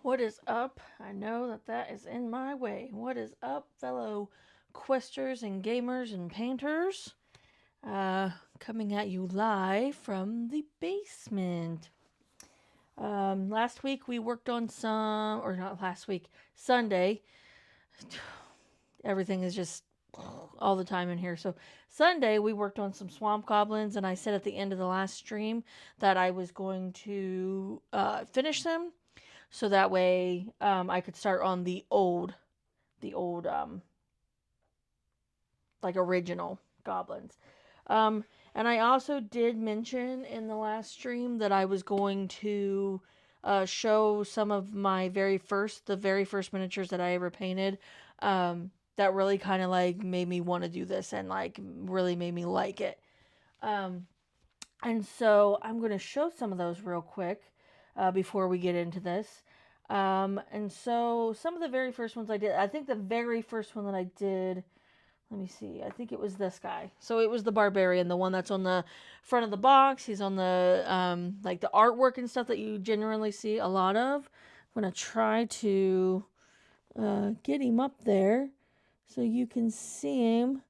What is up? I know that that is in my way. What is up, fellow questers and gamers and painters? Coming at you live from the basement. Last week we worked on some, or not last week, Sunday. Everything is just all the time in here. So Sunday we worked on some Swamp Goblins, and I said at the end of the last stream that I was going to finish them so that way I could start on the old like original goblins. And I also did mention in the last stream that I was going to show some of the very first miniatures that I ever painted. That really kind of like made me want to do this and like really made me like it. Um, and so I'm going to show some of those real quick before we get into this. And so some of the very first ones I think the very first one that I did, let me see, I think it was this guy. So it was the barbarian, the one that's on the front of the box. He's on the, like the artwork and stuff that you generally see a lot of. I'm going to try to get him up there so you can see him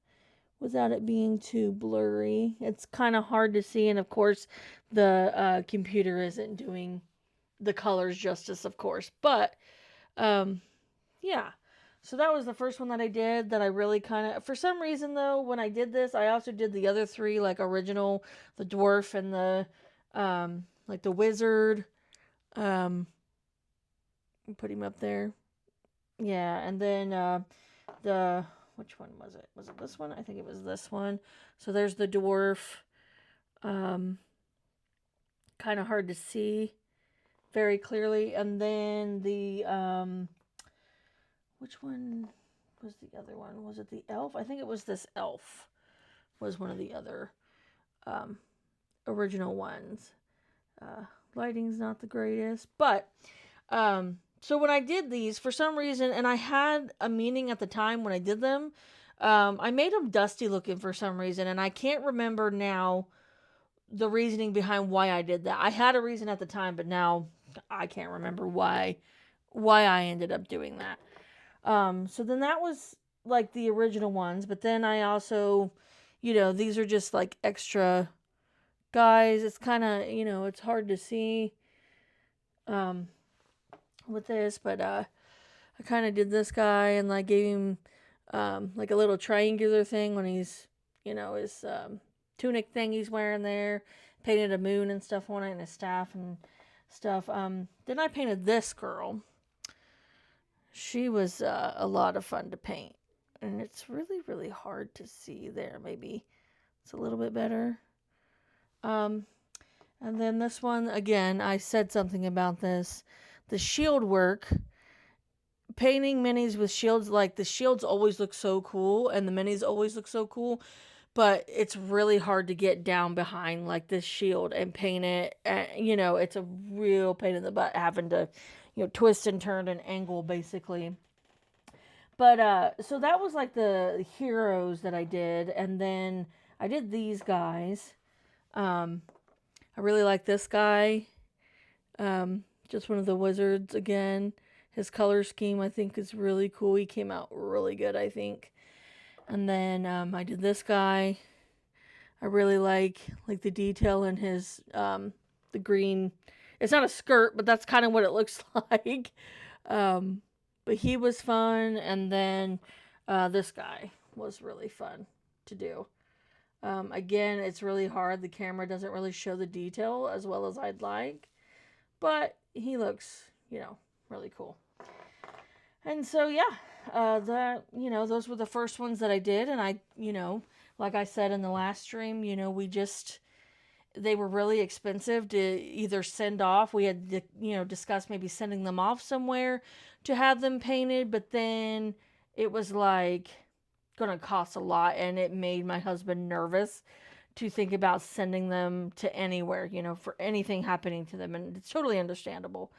without it being too blurry. It's kind of hard to see, and of course, the computer isn't doing the colors justice, of course. But um, yeah, so that was the first one that I did that I really kind of, for some reason though, when I did this, I also did the other three, like original, the dwarf and the like the wizard. Um, put him up there. Yeah, and then the which one was it? Was it this one? I think it was this one. So there's the dwarf. Um, kind of hard to see very clearly. And then the which one was the other one? Was it the elf? I think it was this elf. Was one of the other um, original ones. Uh, Lighting's not the greatest, but so when I did these, for some reason, and I had a meaning at the time when I did them, I made them dusty looking for some reason, and I can't remember now the reasoning behind why I did that. I had a reason at the time, but now I can't remember why I ended up doing that. So then that was like the original ones, but then I also, these are just like extra guys. It's kind of, it's hard to see um with this, but I kind of did this guy and like gave him like a little triangular thing when he's, his tunic thing he's wearing there. Painted a moon and stuff on it and a staff and stuff. Then I painted this girl. She was a lot of fun to paint. And it's really, really hard to see there. Maybe it's a little bit better. Um, and then this one, again, I said something about this. The shield work, painting minis with shields, like the shields always look so cool and the minis always look so cool, but it's really hard to get down behind like this shield and paint it. It's a real pain in the butt having to, twist and turn and angle basically. But so that was like the heroes that I did, and then I did these guys. I really like this guy. Just one of the wizards again. His color scheme I think is really cool. He came out really good, I think. And then I did this guy. I really like the detail in his the green. It's not a skirt, but that's kind of what it looks like. Um, but he was fun, and then this guy was really fun to do. Again, it's really hard. The camera doesn't really show the detail as well as I'd like, but he looks, really cool. And so, yeah, those were the first ones that I did. And I, like I said in the last stream, they were really expensive to either send off. We had, discussed maybe sending them off somewhere to have them painted, but then it was like going to cost a lot, and it made my husband nervous to think about sending them to anywhere, for anything happening to them, and it's totally understandable.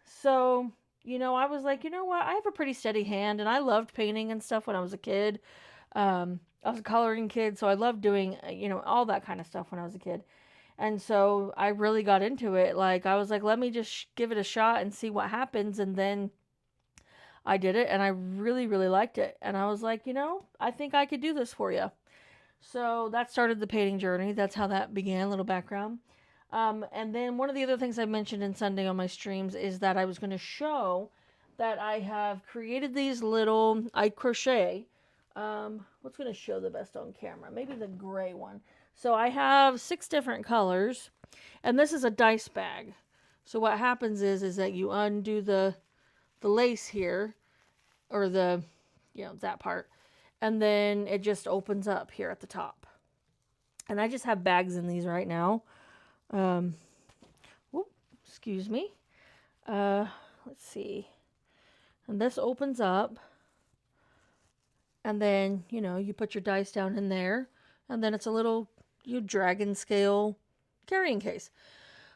So, I was like, you know what? I have a pretty steady hand, and I loved painting and stuff when I was a kid. I was a coloring kid, so I loved doing, all that kind of stuff when I was a kid. And so I really got into it. Like, I was like, let me just give it a shot and see what happens. And then I did it and I really, really liked it. And I was like, I think I could do this for you. So that started the painting journey. That's how that began, a little background. And then one of the other things I mentioned in Sunday on my streams is that I was going to show that I have created these little, I crochet. What's going to show the best on camera? Maybe the gray one. So I have 6 different colors, and this is a dice bag. So what happens is that you undo the lace here, or that part, and then it just opens up here at the top. And I just have bags in these right now. Excuse me. Let's see. And this opens up. And then, you put your dice down in there. And then it's a little dragon scale carrying case.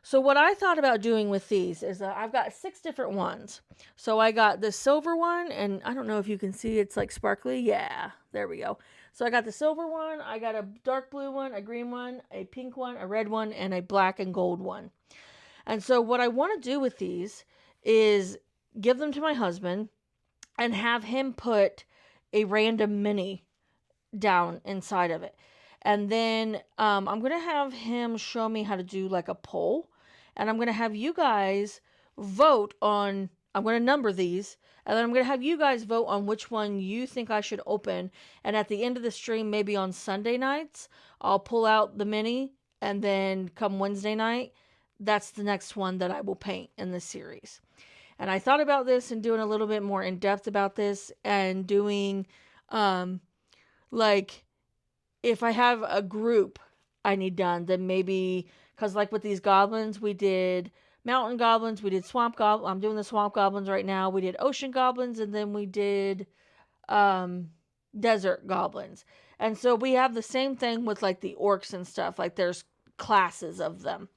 So what I thought about doing with these is I've got 6 different ones. So I got the silver one, and I don't know if you can see, it's like sparkly. Yeah, there we go. So I got the silver one, I got a dark blue one, a green one, a pink one, a red one, and a black and gold one. And so what I want to do with these is give them to my husband and have him put a random mini down inside of it. And then I'm going to have him show me how to do like a poll. And I'm going to have you guys vote on, I'm going to number these. And then I'm going to have you guys vote on which one you think I should open. And at the end of the stream, maybe on Sunday nights, I'll pull out the mini. And then come Wednesday night, that's the next one that I will paint in this series. And I thought about this and doing a little bit more in depth about this and doing, like, if I have a group I need done, then maybe, because like with these goblins, we did mountain goblins, we did swamp goblins. I'm doing the swamp goblins right now. We did ocean goblins, and then we did desert goblins. And so we have the same thing with like the orcs and stuff. Like there's classes of them.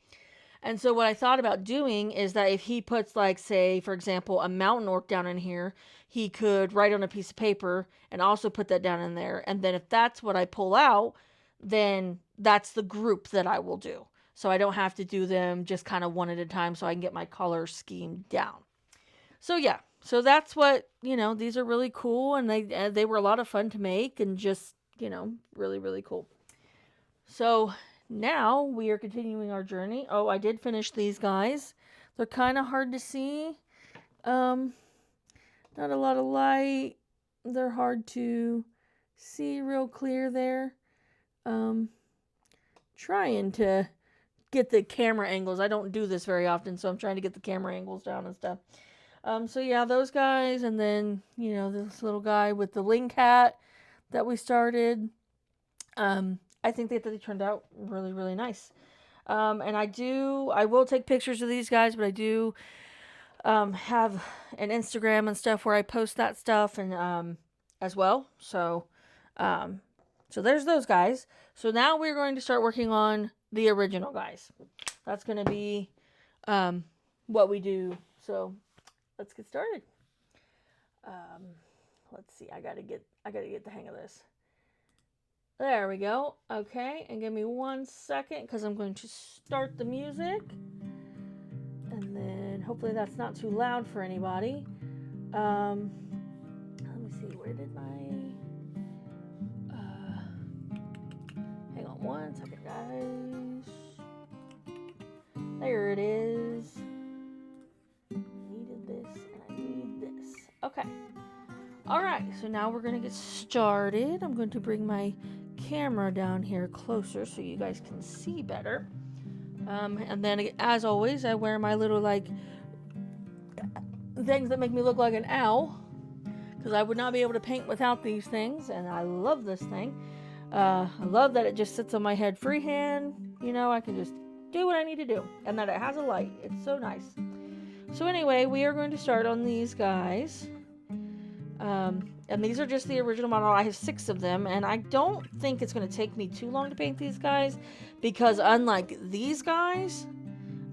And so what I thought about doing is that if he puts, like, say, for example, a mountain orc down in here, he could write on a piece of paper and also put that down in there. And then if that's what I pull out, then that's the group that I will do. So I don't have to do them just kind of one at a time, so I can get my color scheme down. So yeah, so that's what, these are really cool, and they were a lot of fun to make, and just, really, really cool. So now we are continuing our journey. Oh, I did finish these guys. They're kind of hard to see. Not a lot of light. They're hard to see real clear there. Trying to get the camera angles. I don't do this very often, so I'm trying to get the camera angles down and stuff. So yeah, those guys, and then, this little guy with the link hat that we started. I think that they turned out really, really nice. And I will take pictures of these guys, but I do have an Instagram and stuff where I post that stuff and as well. So there's those guys. So now we're going to start working on the original guys. That's going to be what we do. So let's get started. Let's see. I gotta get the hang of this. There we go. Okay, and give me 1 second because I'm going to start the music. And then hopefully that's not too loud for anybody. Let me see, where did my... hang on 1 second, guys. There it is. I needed this, and I need this. Okay. Alright, so now we're going to get started. I'm going to bring my camera down here closer so you guys can see better. And then, as always, I wear my little, like, things that make me look like an owl, because I would not be able to paint without these things, and I love this thing. I love that it just sits on my head freehand. I can just do what I need to do, and that it has a light. It's so nice. So anyway, we are going to start on these guys. And these are just the original model. I have 6 of them, and I don't think it's going to take me too long to paint these guys, because unlike these guys,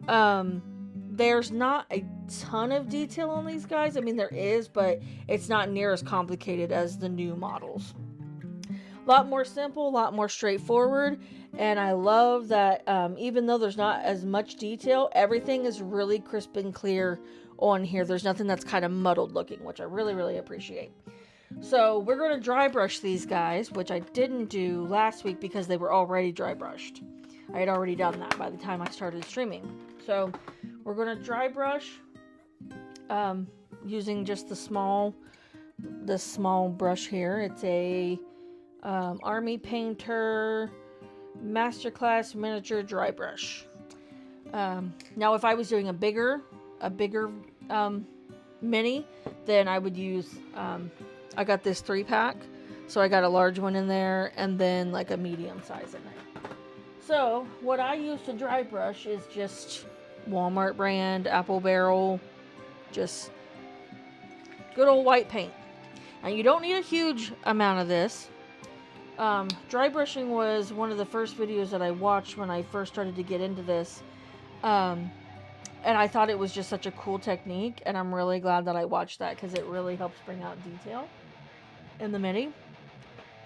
there's not a ton of detail on these guys. I mean, there is, but it's not near as complicated as the new models. A lot more simple, a lot more straightforward. And I love that even though there's not as much detail, everything is really crisp and clear on here. There's nothing that's kind of muddled looking, which I really, really appreciate. So we're going to dry brush these guys, which I didn't do last week because they were already dry brushed. I had already done that by the time I started streaming. So we're going to dry brush using just the small brush here. It's a Army Painter Masterclass Miniature Dry Brush. Now if I was doing a bigger mini, then I would use I got this 3-pack, so I got a large one in there and then like a medium size in there. So what I use to dry brush is just Walmart brand, Apple Barrel, just good old white paint. And you don't need a huge amount of this. Dry brushing was one of the first videos that I watched when I first started to get into this. And I thought it was just such a cool technique, and I'm really glad that I watched that because it really helps bring out detail in the mini.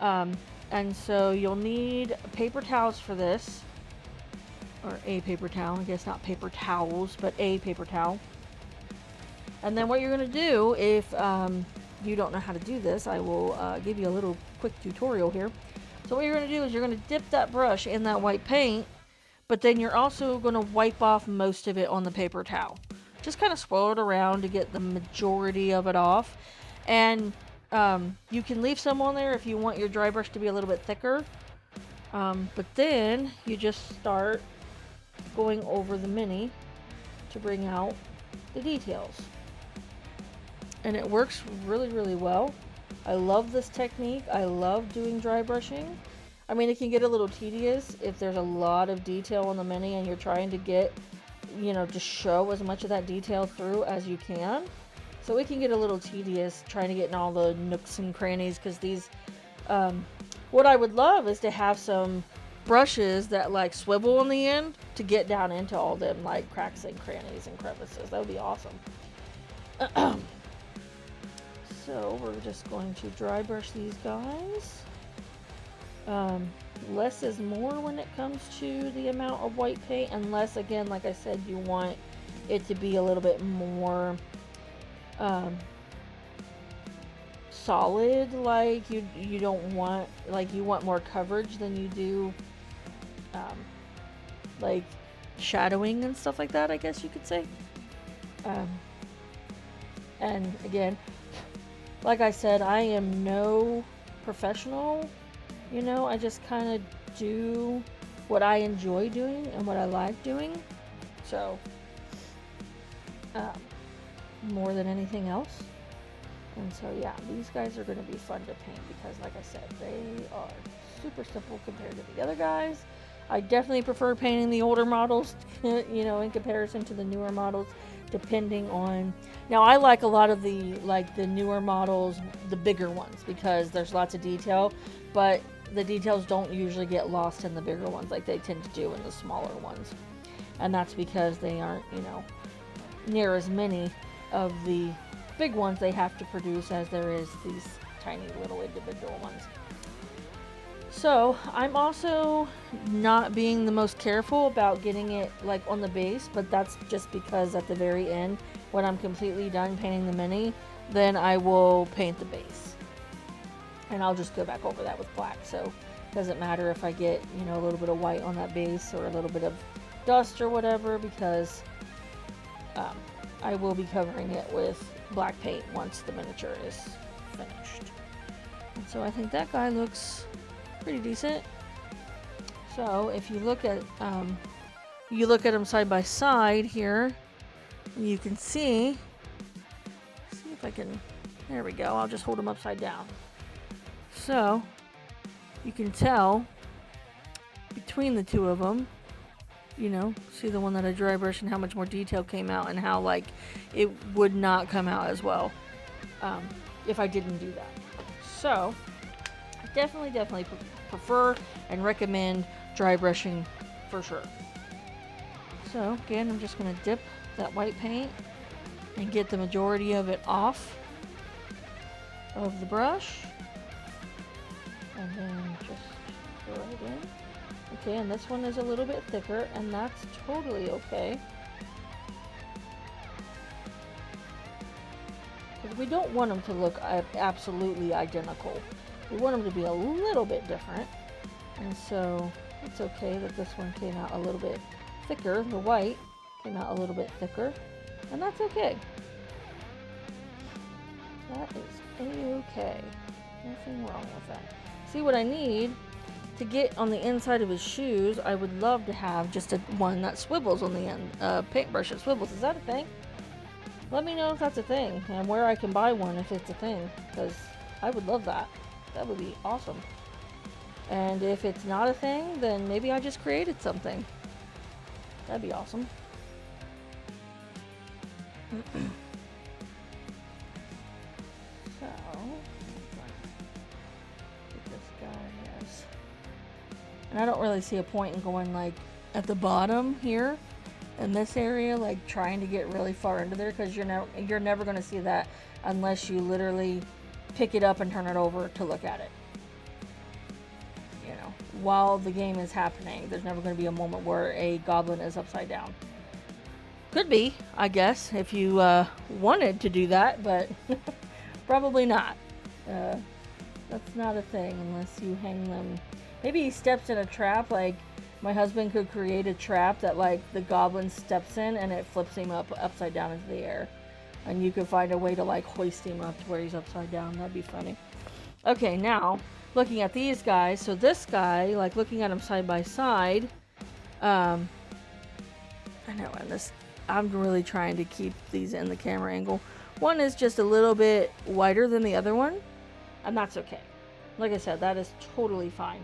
And so you'll need paper towels for this, or a paper towel. I guess not paper towels, but a paper towel. And then what you're going to do, if you don't know how to do this, I will give you a little quick tutorial here. So what you're going to do is you're going to dip that brush in that white paint, but then you're also going to wipe off most of it on the paper towel. Just kind of swirl it around to get the majority of it off. And you can leave some on there if you want your dry brush to be a little bit thicker. But then you just start going over the mini to bring out the details. And it works really, really well. I love this technique. I love doing dry brushing. I mean, it can get a little tedious if there's a lot of detail on the mini and you're trying to get, just show as much of that detail through as you can. So it can get a little tedious trying to get in all the nooks and crannies, because these, what I would love is to have some brushes that like swivel on the end to get down into all them like cracks and crannies and crevices. That would be awesome. So we're just going to dry brush these guys. Less is more when it comes to the amount of white paint, unless, again, like I said, you want it to be a little bit more solid. Like you don't want, like, you want more coverage than you do like shadowing and stuff like that, I guess you could say. And again, like I said, I am no professional, I just kind of do what I enjoy doing and what I like doing. So, more than anything else. And so, yeah, these guys are going to be fun to paint because, like I said, they are super simple compared to the other guys. I definitely prefer painting the older models, in comparison to the newer models, depending on... Now, I like a lot of the newer models, the bigger ones, because there's lots of detail, but the details don't usually get lost in the bigger ones like they tend to do in the smaller ones. And that's because they aren't, near as many of the big ones they have to produce as there is these tiny little individual ones. So I'm also not being the most careful about getting it like on the base, but that's just because at the very end, when I'm completely done painting the mini, then I will paint the base. And I'll just go back over that with black. So it doesn't matter if I get, a little bit of white on that base or a little bit of dust or whatever, because I will be covering it with black paint once the miniature is finished. And so I think that guy looks pretty decent. So if you look at them side by side here, you can see if I can, there we go, I'll just hold them upside down. So you can tell between the two of them, see the one that I dry brushed and how much more detail came out, and how like it would not come out as well if I didn't do that. So I definitely prefer and recommend dry brushing for sure. So again, I'm just going to dip that white paint and get the majority of it off of the brush. and then just throw it in. Okay, and this one is a little bit thicker, and that's totally okay. Because we don't want them to look absolutely identical. We want them to be a little bit different. And so it's okay that this one came out a little bit thicker. The white came out a little bit thicker. And that's okay. That is a-okay. Nothing wrong with that. See, what I need to get on the inside of his shoes, I would love to have just one that swivels on the end. Paintbrush that swivels. Is that a thing? Let me know if that's a thing and where I can buy one if it's a thing, because I would love that. That would be awesome. And if it's not a thing, then maybe I just created something. That'd be awesome. So, get this guy, yes. And I don't really see a point in going like at the bottom here in this area, like trying to get really far into there, because you're never going to see that unless you literally pick it up and turn it over to look at it. You know, while the game is happening, there's never going to be a moment where a goblin is upside down. Could be, I guess, if you wanted to do that, but probably not. That's not a thing unless you hang them. Maybe he steps in a trap, like my husband could create a trap that like the goblin steps in and it flips him upside down into the air. And you could find a way to like hoist him up to where he's upside down. That'd be funny. Okay, now looking at these guys. So this guy, like looking at him side by side. I know, and I'm really trying to keep these in the camera angle. One is just a little bit wider than the other one, and that's okay. Like I said, that is totally fine.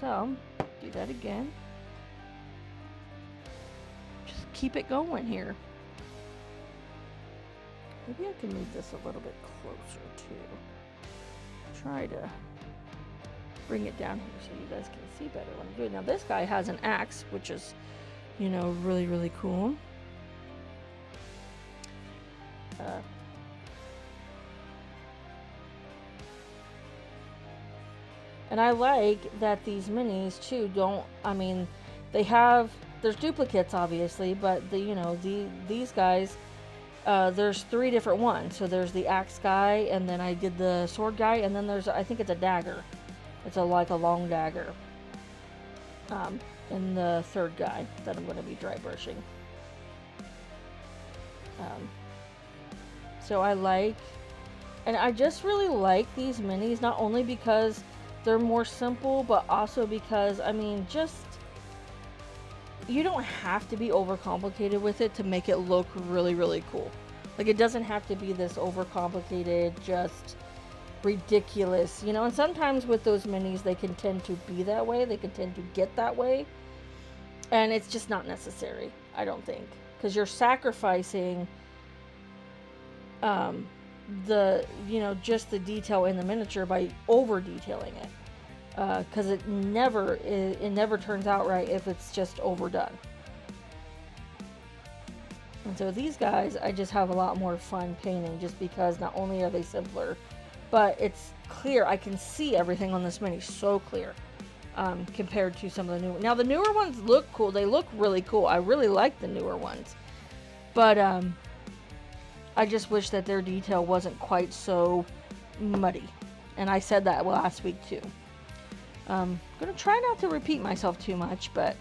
So, do that again. Just keep it going here. Maybe I can move this a little bit closer too. Try to bring it down here so you guys can see better what I'm doing. Now this guy has an axe, which is, you know, really, really cool. And I like that these minis too there's duplicates obviously, but these guys, there's 3 different ones. So there's the axe guy, and then I did the sword guy, and then there's, I think it's a dagger. It's like a long dagger. And the third guy that I'm going to be dry brushing. So I just really like these minis, not only because they're more simple, but also because, I mean, you don't have to be overcomplicated with it to make it look really, really cool. Like, it doesn't have to be this overcomplicated, just ridiculous, you know. And sometimes with those minis, they can tend to be that way. They can tend to get that way. And it's just not necessary, I don't think. Because you're sacrificing just the detail in the miniature by over detailing it, because it never turns out right if it's just overdone. And so these guys, I just have a lot more fun painting, just because not only are they simpler, but it's clear. I can see everything on this mini so clear, compared to some of the newer. Now the newer ones look cool. They look really cool. I really like the newer ones, but I just wish that their detail wasn't quite so muddy. And I said that last week too. I'm going to try not to repeat myself too much, but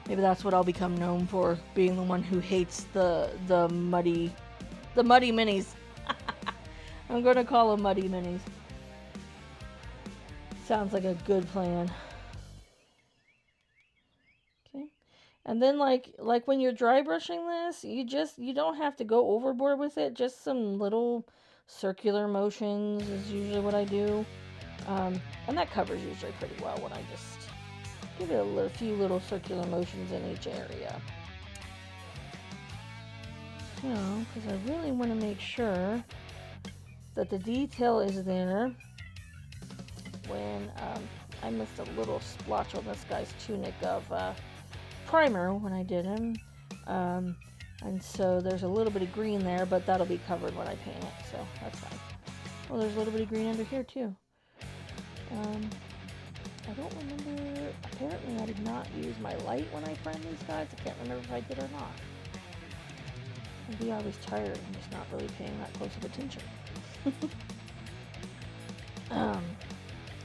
maybe that's what I'll become known for, being the one who hates the muddy minis. I'm going to call them muddy minis. Sounds like a good plan. And then like when you're dry brushing this, you don't have to go overboard with it. Just some little circular motions is usually what I do. And that covers usually pretty well when I just give it a few little circular motions in each area. You know, because I really want to make sure that the detail is there. When I missed a little splotch on this guy's tunic of primer when I did him, and so there's a little bit of green there, but that'll be covered when I paint it, so that's fine. Oh, there's a little bit of green under here too. I don't remember. Apparently, I did not use my light when I primed these guys. I can't remember if I did or not. Maybe I was tired and just not really paying that close of attention.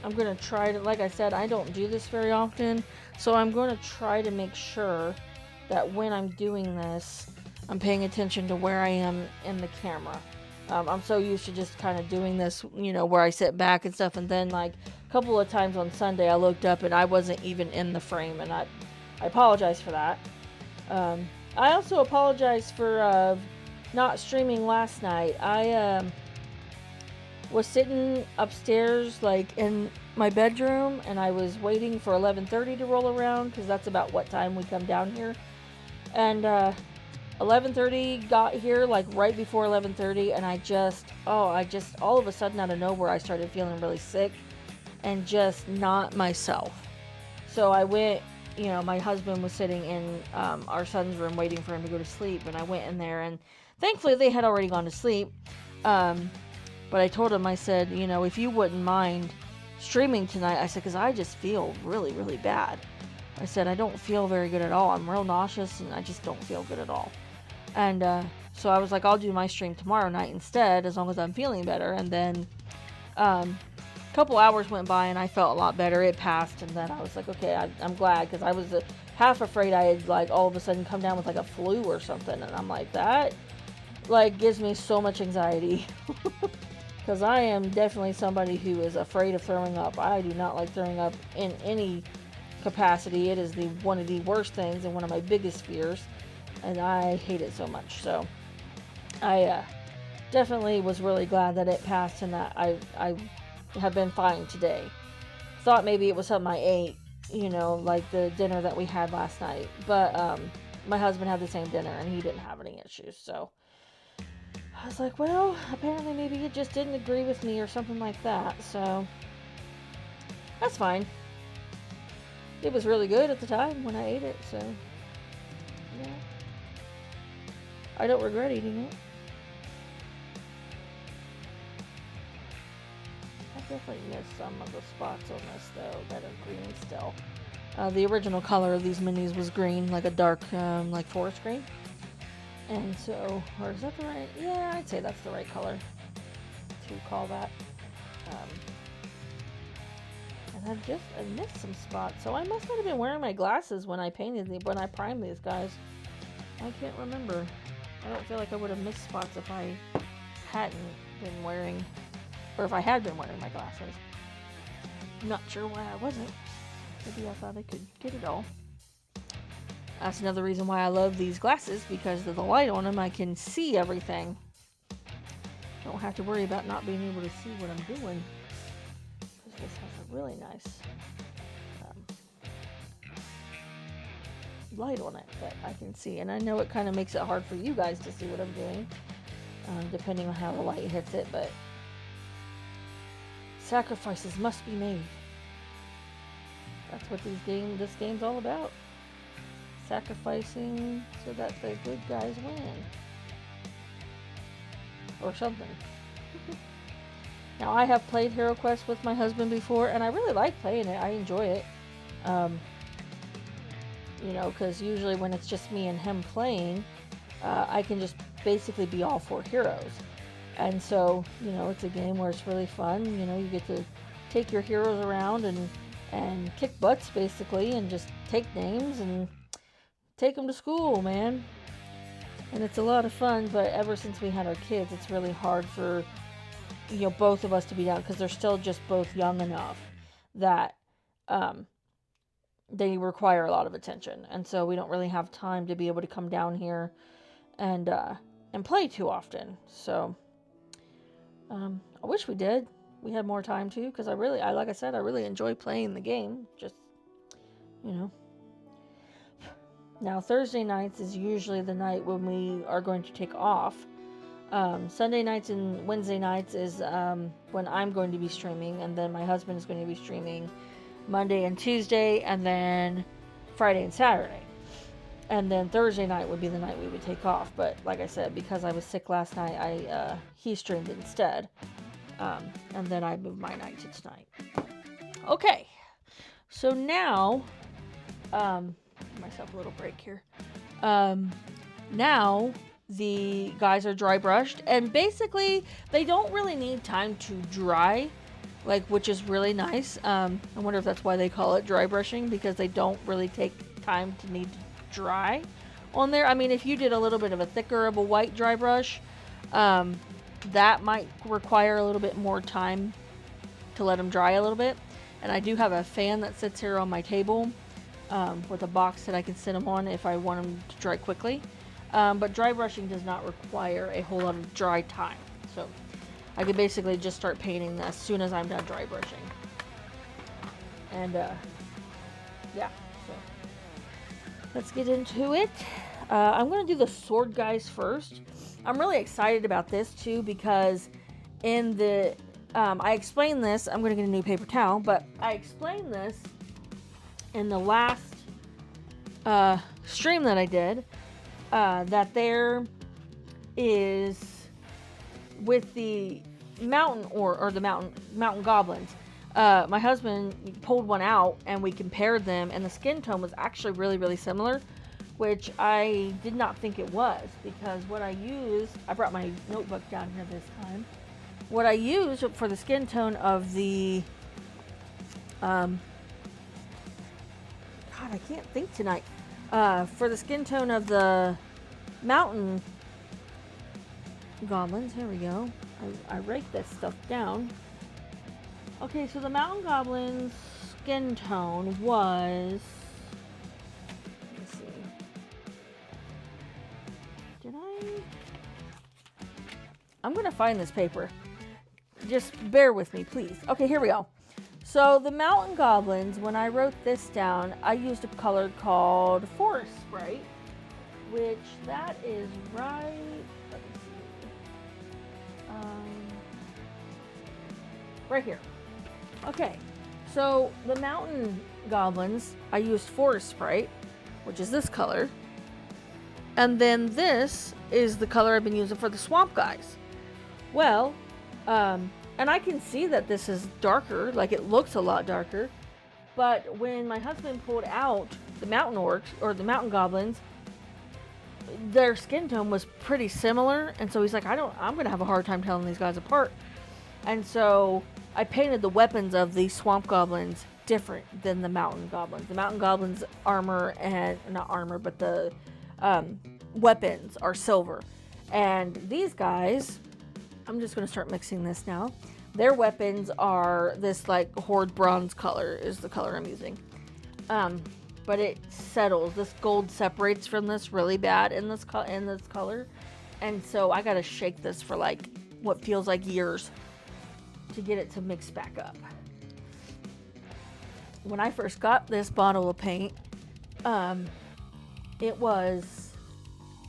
I'm going to try to, like I said, I don't do this very often, so I'm going to try to make sure that when I'm doing this, I'm paying attention to where I am in the camera. I'm so used to just kind of doing this, you know, where I sit back and stuff, and then like a couple of times on Sunday I looked up and I wasn't even in the frame, and I apologize for that. I also apologize for not streaming last night. I was sitting upstairs like in my bedroom, and I was waiting for 11:30 to roll around because that's about what time we come down here. And 11:30 got here, like right before 11:30, and I just all of a sudden out of nowhere I started feeling really sick and just not myself. So I went, you know, my husband was sitting in our son's room waiting for him to go to sleep, and I went in there, and thankfully they had already gone to sleep. But I told him, I said, you know, if you wouldn't mind streaming tonight, I said, because I just feel really, really bad. I said, I don't feel very good at all. I'm real nauseous, and I just don't feel good at all. And so I was like, I'll do my stream tomorrow night instead, as long as I'm feeling better. And then a couple hours went by, and I felt a lot better. It passed, and then I was like, okay, I'm glad, because I was half afraid I had, like, all of a sudden come down with, like, a flu or something. And I'm like, that, like, gives me so much anxiety. Because I am definitely somebody who is afraid of throwing up. I do not like throwing up in any capacity. It is one of the worst things and one of my biggest fears. And I hate it so much. So I definitely was really glad that it passed and that I have been fine today. Thought maybe it was something I ate, you know, like the dinner that we had last night. But my husband had the same dinner and he didn't have any issues. So I was like, well, apparently maybe it just didn't agree with me or something like that, so that's fine. It was really good at the time when I ate it, so yeah. I don't regret eating it. I definitely missed some of the spots on this, though, that are green still. The original color of these minis was green, like a dark, like forest green. And so, or is that the right? Yeah, I'd say that's the right color to call that. And I missed some spots. So I must not have been wearing my glasses when I primed these guys. I can't remember. I don't feel like I would have missed spots if I hadn't been wearing, or if I had been wearing my glasses. I'm not sure why I wasn't. Maybe I thought I could get it all. That's another reason why I love these glasses, because of the light on them, I can see everything. Don't have to worry about not being able to see what I'm doing, because this has a really nice light on it that I can see. And I know it kind of makes it hard for you guys to see what I'm doing, depending on how the light hits it, but sacrifices must be made. That's what this game's all about. Sacrificing so that the good guys win. Or something. Now, I have played Hero Quest with my husband before, and I really like playing it. I enjoy it. You know, because usually when it's just me and him playing, I can just basically be all 4 heroes. And so, you know, it's a game where it's really fun. You know, you get to take your heroes around and kick butts, basically, and just take names and take them to school, man. And it's a lot of fun, but ever since we had our kids, it's really hard for, you know, both of us to be down, because they're still just both young enough that they require a lot of attention. And so we don't really have time to be able to come down here and play too often. So I wish we did. We had more time too, because like I said, I really enjoy playing the game. Just, you know. Now, Thursday nights is usually the night when we are going to take off. Sunday nights and Wednesday nights is when I'm going to be streaming, and then my husband is going to be streaming Monday and Tuesday, and then Friday and Saturday. And then Thursday night would be the night we would take off. But like I said, because I was sick last night, he streamed instead. And then I moved my night to tonight. Okay, so now, give myself a little break here. Now the guys are dry brushed, and basically they don't really need time to dry, like, which is really nice. I wonder if that's why they call it dry brushing, because they don't really take time to need to dry on there. I mean, if you did a little bit of a thicker of a white dry brush, that might require a little bit more time to let them dry a little bit. And I do have a fan that sits here on my table with a box that I can sit them on if I want them to dry quickly. But dry brushing does not require a whole lot of dry time. So I could basically just start painting as soon as I'm done dry brushing. And yeah, so let's get into it. I'm going to do the sword guys first. I'm really excited about this too, because in the I explained this. I'm going to get a new paper towel, but I explained this in the last stream that I did, that there is, with the mountain or the mountain goblins, my husband pulled one out and we compared them, and the skin tone was actually really, really similar, which I did not think it was, because what I used, I brought my notebook down here this time. What I used for the skin tone of the, God, I can't think tonight. For the skin tone of the mountain goblins, here we go. I write this stuff down. Okay, so the mountain goblins skin tone was, let's see. I'm gonna find this paper. Just bear with me, please. Okay, here we go. So the mountain goblins, when I wrote this down, I used a color called Forest Sprite, which that is right. Let me see. Right here. Okay, so the mountain goblins, I used Forest Sprite, which is this color. And then this is the color I've been using for the swamp guys. Well, and I can see that this is darker, like it looks a lot darker. But when my husband pulled out the mountain orcs, or the mountain goblins, their skin tone was pretty similar. And so he's like, I'm going to have a hard time telling these guys apart. And so I painted the weapons of the swamp goblins different than the mountain goblins. The mountain goblins armor, and not armor, but the weapons are silver. And these guys, I'm just going to start mixing this now. Their weapons are this like horde bronze color is the color I'm using. But it settles. This gold separates from this really bad in this color. And so I got to shake this for like what feels like years to get it to mix back up. When I first got this bottle of paint, it was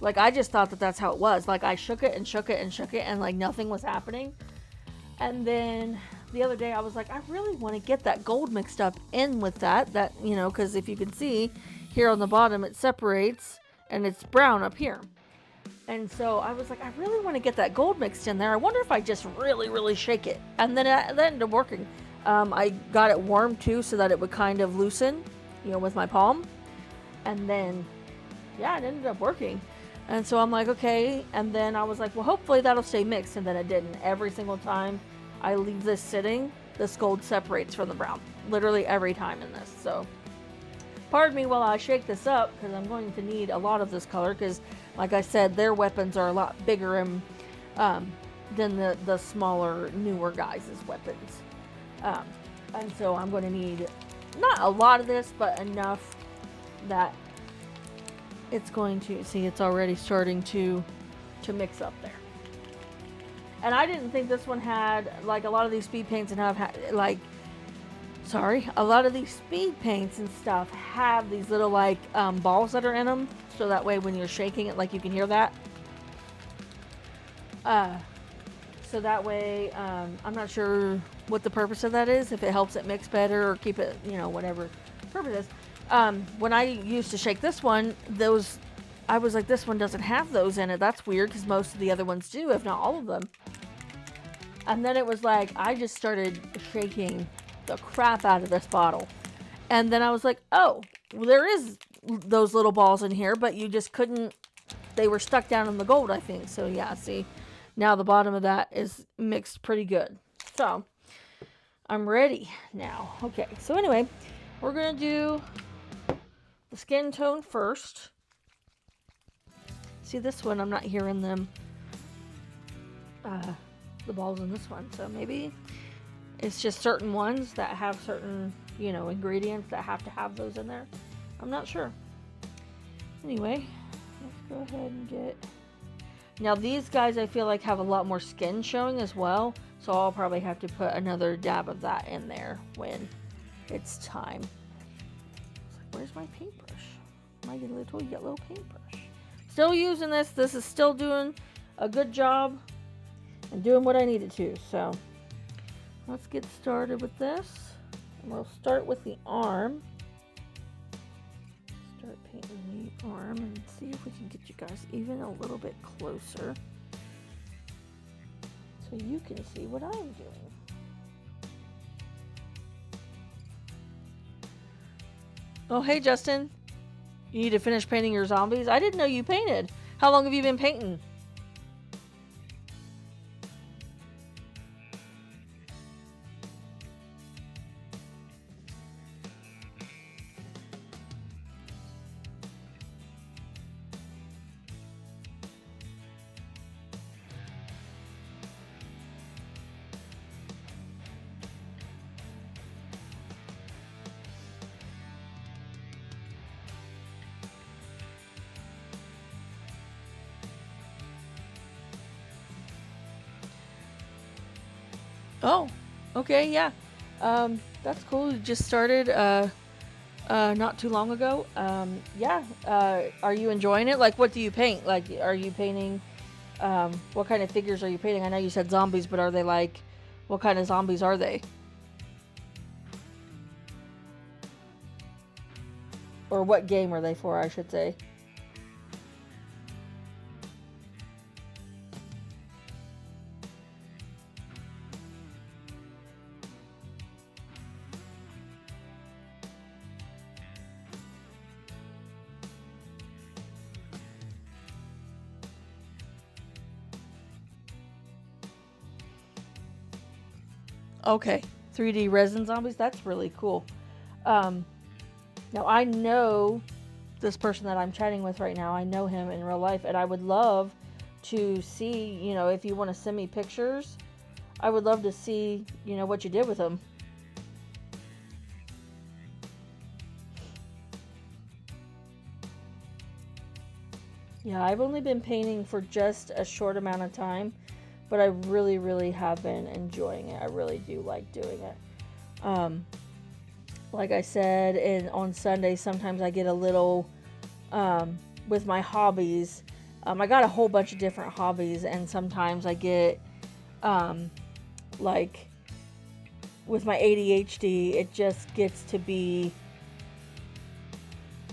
like, I just thought that that's how it was. Like, I shook it and shook it and shook it, and like nothing was happening. And then the other day I was like, I really want to get that gold mixed up in with that, you know, because if you can see here on the bottom, it separates and it's brown up here. And so I was like, I really want to get that gold mixed in there. I wonder if I just really, really shake it. And then that ended up working. I got it warm too, so that it would kind of loosen, you know, with my palm. And then, yeah, it ended up working. And so I'm like, okay. And then I was like, well, hopefully that'll stay mixed. And then it didn't. Every single time I leave this sitting, this gold separates from the brown. Literally every time in this. So pardon me while I shake this up, because I'm going to need a lot of this color. Because like I said, their weapons are a lot bigger and, than the smaller, newer guys' weapons. And so I'm going to need not a lot of this, but enough that it's going to, see, it's already starting to mix up there. And I didn't think this one had, like, a lot of these speed paints and a lot of these speed paints and stuff have these little, like, balls that are in them. So that way when you're shaking it, like, you can hear that. So that way, I'm not sure what the purpose of that is, if it helps it mix better or keep it, you know, whatever purpose is. When I used to shake this one, I was like, this one doesn't have those in it. That's weird, because most of the other ones do, if not all of them. And then it was like, I just started shaking the crap out of this bottle. And then I was like, oh, well, there is those little balls in here, but you just couldn't, they were stuck down in the gold, I think. So yeah, see, now the bottom of that is mixed pretty good. So I'm ready now. Okay, so anyway, we're going to do the skin tone first. See, this one, I'm not hearing them, the balls in this one. So maybe it's just certain ones that have certain, you know, ingredients that have to have those in there. I'm not sure. Anyway, let's go ahead and get... Now these guys I feel like have a lot more skin showing as well. So I'll probably have to put another dab of that in there when it's time. It's like, where's my paintbrush? My little yellow paintbrush. Still using this. This is still doing a good job and doing what I needed to. So let's get started with this. And we'll start with the arm. Start painting the arm and see if we can get you guys even a little bit closer so you can see what I'm doing. Oh, hey, Justin. You need to finish painting your zombies? I didn't know you painted. How long have you been painting? Oh, okay, yeah. That's cool. You just started not too long ago. Yeah. Are you enjoying it? Like, what do you paint? Like, are you painting, what kind of figures are you painting? I know you said zombies, but are they like, what kind of zombies are they? Or what game are they for, I should say? Okay, 3D resin zombies. That's really cool. Now I know this person that I'm chatting with right now. I know him in real life, and I would love to see, you know, if you want to send me pictures, I would love to see, you know, what you did with them. Yeah, I've only been painting for just a short amount of time, but I really, really have been enjoying it. I really do like doing it. Like I said, on Sunday, sometimes I get a little, with my hobbies. I got a whole bunch of different hobbies, and sometimes I get, like, with my ADHD, it just gets to be,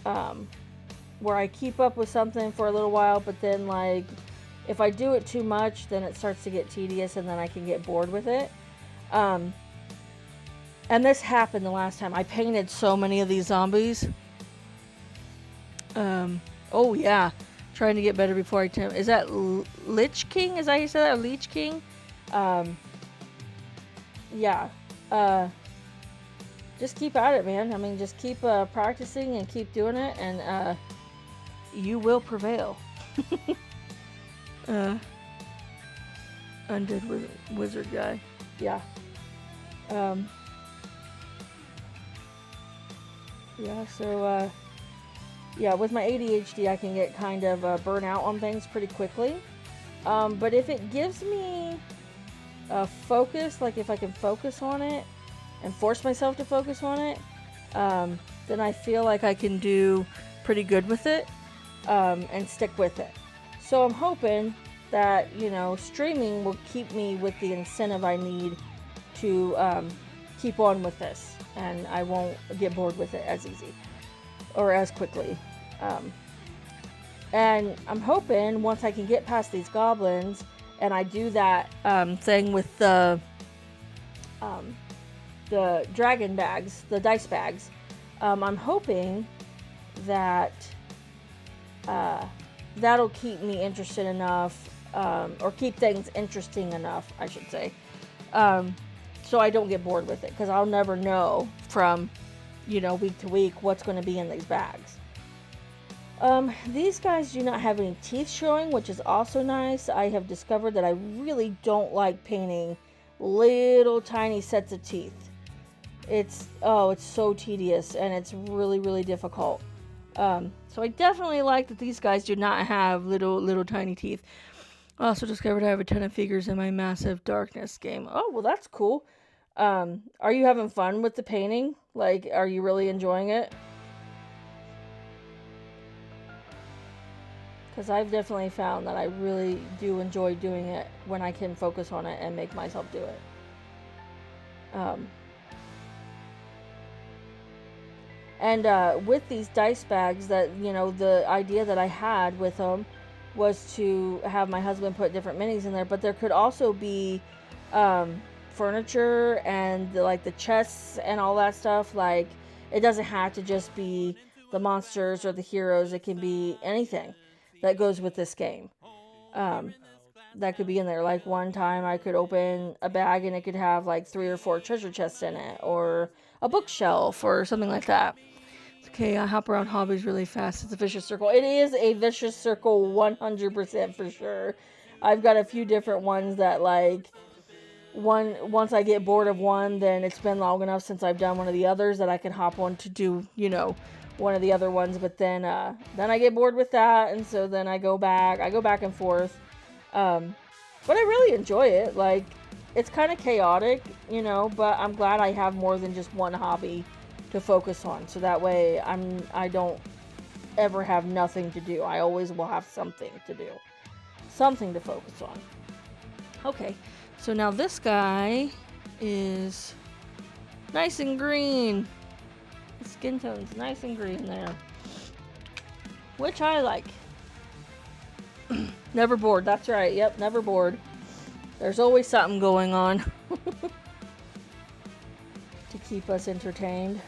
where I keep up with something for a little while, but then, like, if I do it too much, then it starts to get tedious, and then I can get bored with it. And this happened the last time. I painted so many of these zombies. Oh, yeah. Trying to get better before I tell. Is that Lich King? Is that how you say that? Or Leech King? Yeah. Just keep at it, man. I mean, just keep practicing and keep doing it, and you will prevail. Undead wizard guy. Yeah. Yeah, so, yeah, with my ADHD, I can get kind of burnt out on things pretty quickly. But if it gives me a focus, like if I can focus on it and force myself to focus on it, then I feel like I can do pretty good with it, and stick with it. So I'm hoping that, you know, streaming will keep me with the incentive I need to keep on with this, and I won't get bored with it as easy or as quickly. And I'm hoping once I can get past these goblins And I do that thing with the dragon bags, the dice bags. I'm hoping that that'll keep me interested enough, or keep things interesting enough, I should say, so I don't get bored with it, because I'll never know from, week to week what's going to be in these bags. These guys do not have any teeth showing, which is also nice. I have discovered that I really don't like painting little tiny sets of teeth. It's so tedious, and it's really, really difficult. So I definitely like that these guys do not have little tiny teeth. I also discovered I have a ton of figures in my Massive Darkness game. Oh, well, that's cool. Are you having fun with the painting? Like, are you really enjoying it? Because I've definitely found that I really do enjoy doing it when I can focus on it and make myself do it. And with these dice bags, that, the idea that I had with them was to have my husband put different minis in there, but there could also be furniture and the chests and all that stuff. Like, it doesn't have to just be the monsters or the heroes. It can be anything that goes with this game. That could be in there. Like, one time I could open a bag and it could have 3 or 4 treasure chests in it, or a bookshelf or something like that. Okay, I hop around hobbies really fast. It's a vicious circle. It is a vicious circle 100% for sure. I've got a few different ones that, once I get bored of one, then it's been long enough since I've done one of the others that I can hop on to do, one of the other ones. But then I get bored with that, and so then I go back and forth. But I really enjoy it. It's kind of chaotic, but I'm glad I have more than just one hobby to focus on, so that way I don't ever have nothing to do. I always will have something to do, something to focus on. Okay, so now this guy is nice and green. The skin tone's nice and green there, which I like. Never bored. That's right. Yep, never bored. There's always something going on to keep us entertained.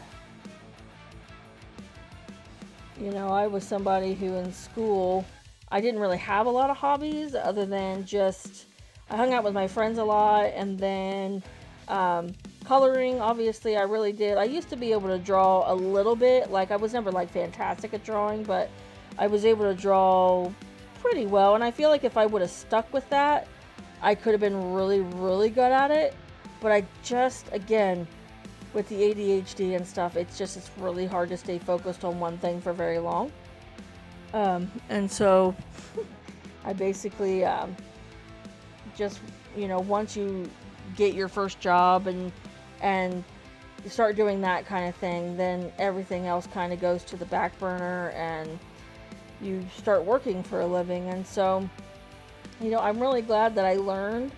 I was somebody who in school, I didn't really have a lot of hobbies other than just, I hung out with my friends a lot, and then coloring, obviously, I really did. I used to be able to draw a little bit. I was never fantastic at drawing, but I was able to draw pretty well, and I feel like if I would have stuck with that, I could have been really, really good at it. But I just, again, with the ADHD and stuff, it's really hard to stay focused on one thing for very long. And so I basically just, once you get your first job and you start doing that kind of thing, then everything else kind of goes to the back burner and you start working for a living. And so, I'm really glad that I learned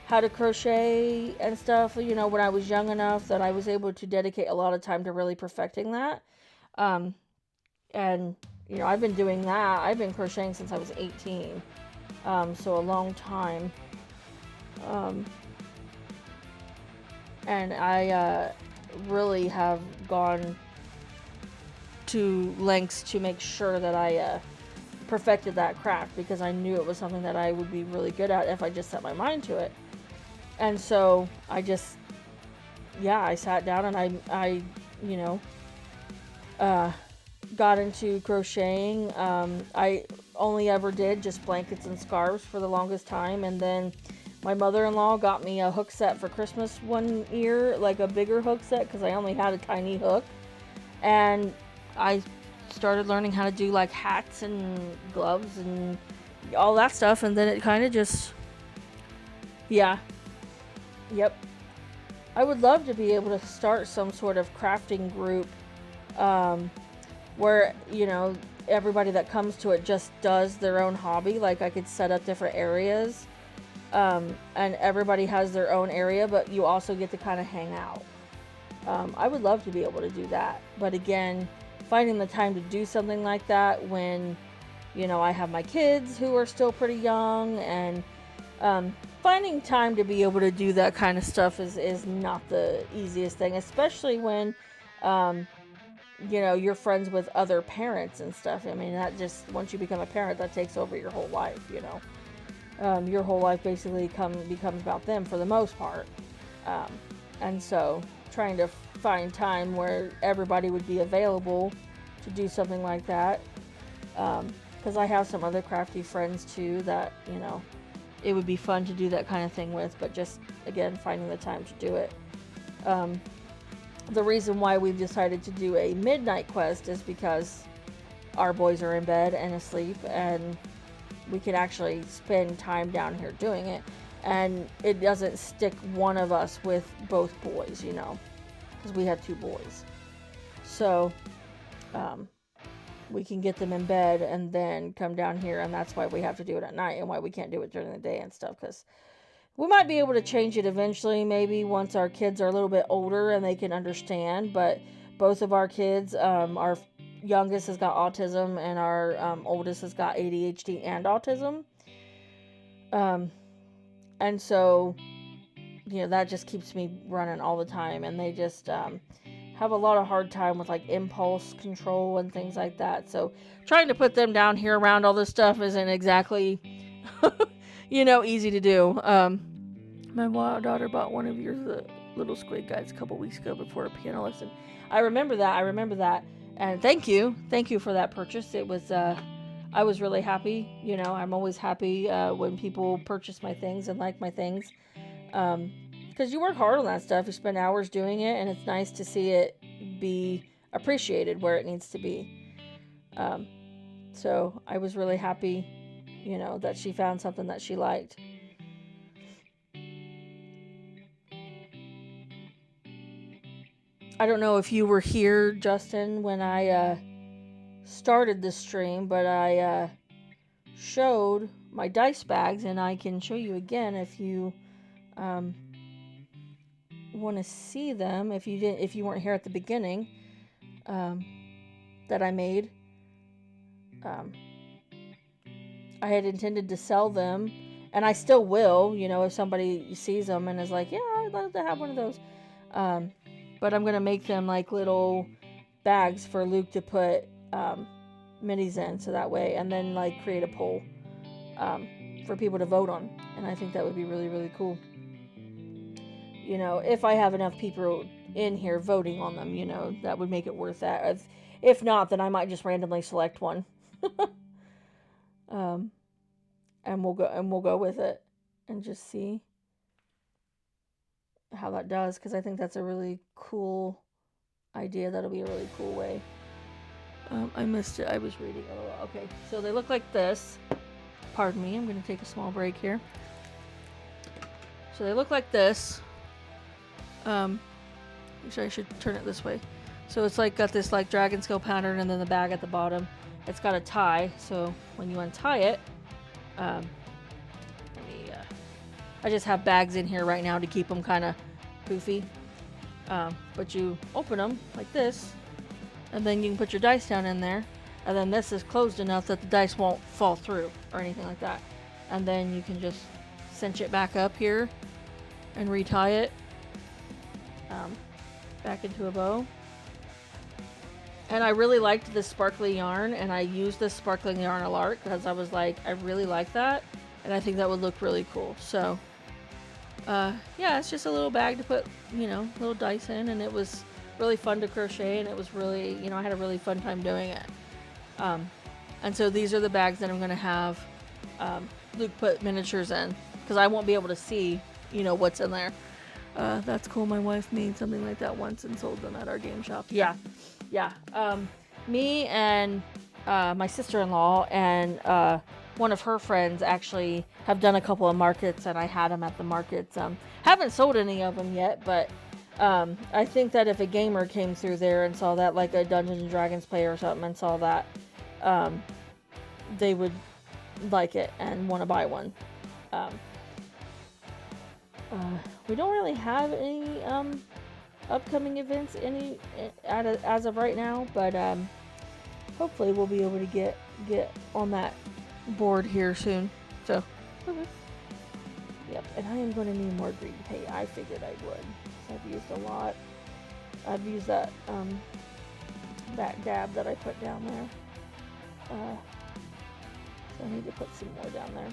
how to crochet and stuff, when I was young enough that I was able to dedicate a lot of time to really perfecting that. And, I've been doing that. I've been crocheting since I was 18. So a long time. And I really have gone to lengths to make sure that I perfected that craft, because I knew it was something that I would be really good at if I just set my mind to it. And so I sat down and I got into crocheting. I only ever did just blankets and scarves for the longest time, and then my mother-in-law got me a hook set for Christmas one year, a bigger hook set, because I only had a tiny hook, and I started learning how to do hats and gloves and all that stuff, and then it kind of just, yep. I would love to be able to start some sort of crafting group where, everybody that comes to it just does their own hobby. I could set up different areas, and everybody has their own area, but you also get to kind of hang out. I would love to be able to do that. But again, finding the time to do something like that when, I have my kids who are still pretty young, and Finding time to be able to do that kind of stuff is not the easiest thing, especially when, you're friends with other parents and stuff. I mean, that just, once you become a parent, that takes over your whole life. Your whole life basically becomes about them for the most part. And so trying to find time where everybody would be available to do something like that. Because I have some other crafty friends too that, it would be fun to do that kind of thing with, but just, again, finding the time to do it. The reason why we've decided to do a midnight quest is because our boys are in bed and asleep, and we can actually spend time down here doing it, and it doesn't stick one of us with both boys, because we have 2 boys. So, we can get them in bed and then come down here, and that's why we have to do it at night and why we can't do it during the day and stuff, because we might be able to change it eventually, maybe once our kids are a little bit older and they can understand, but both of our kids, our youngest has got autism and our oldest has got ADHD and autism. And so, that just keeps me running all the time, and they just have a lot of hard time with like impulse control and things like that. So trying to put them down here around all this stuff isn't exactly, easy to do. My daughter bought one of your little squid guys a couple weeks ago before a piano lesson. I remember that. And thank you for that purchase. It was, I was really happy. I'm always happy when people purchase my things and like my things. Because you work hard on that stuff. You spend hours doing it, and it's nice to see it be appreciated where it needs to be. So I was really happy, that she found something that she liked. I don't know if you were here, Justin, when I started this stream, but I showed my dice bags, and I can show you again if you want to see them. If you weren't here at the beginning, that I made. I had intended to sell them, and I still will, if somebody sees them and is like, yeah, I'd love to have one of those. But I'm going to make them like little bags for Luke to put minis in, so that way, and then like create a poll for people to vote on. And I think that would be really, really cool. If I have enough people in here voting on them, that would make it worth that. If not, then I might just randomly select one. And we'll go with it and just see how that does, because I think that's a really cool idea. That'll be a really cool way. I missed it. I was reading. Oh, okay. So they look like this. Pardon me. I'm going to take a small break here. So they look like this. Actually, I should turn it this way. So it's like got this like dragon scale pattern, and then the bag at the bottom. It's got a tie. So when you untie it, I just have bags in here right now to keep them kind of poofy. But you open them like this, and then you can put your dice down in there, and then this is closed enough that the dice won't fall through or anything like that. And then you can just cinch it back up here and retie it back into a bow. And I really liked this sparkly yarn, and I used this sparkling yarn a lot because I was like, I really like that, and I think that would look really cool. So yeah, it's just a little bag to put, little dice in, and it was really fun to crochet, and it was really, I had a really fun time doing it. And so these are the bags that I'm going to have Luke put miniatures in, because I won't be able to see, what's in there. That's cool. My wife made something like that once and sold them at our game shop. Yeah. Me and my sister-in-law and one of her friends actually have done a couple of markets, and I had them at the markets. Haven't sold any of them yet, but I think that if a gamer came through there and saw that, like a Dungeons and Dragons player or something, and saw that, they would like it and want to buy one. We don't really have any upcoming events as of right now, but hopefully we'll be able to get on that board here soon. So And I am going to need more green paint. I figured I would. So I've used a lot. I've used that dab that I put down there. So I need to put some more down there.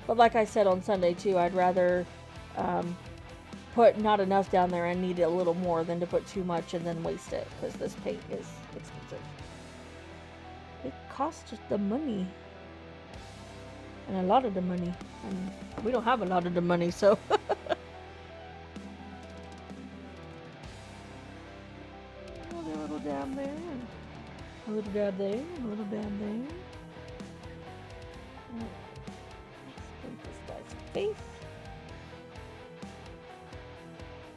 But like I said on Sunday too, I'd rather put not enough down there and need a little more than to put too much and then waste it, because this paint is expensive. It costs the money. And a lot of the money. And we don't have a lot of the money, so. Another little dab there. A little dab there. A little dab there. Let's paint this guy's face.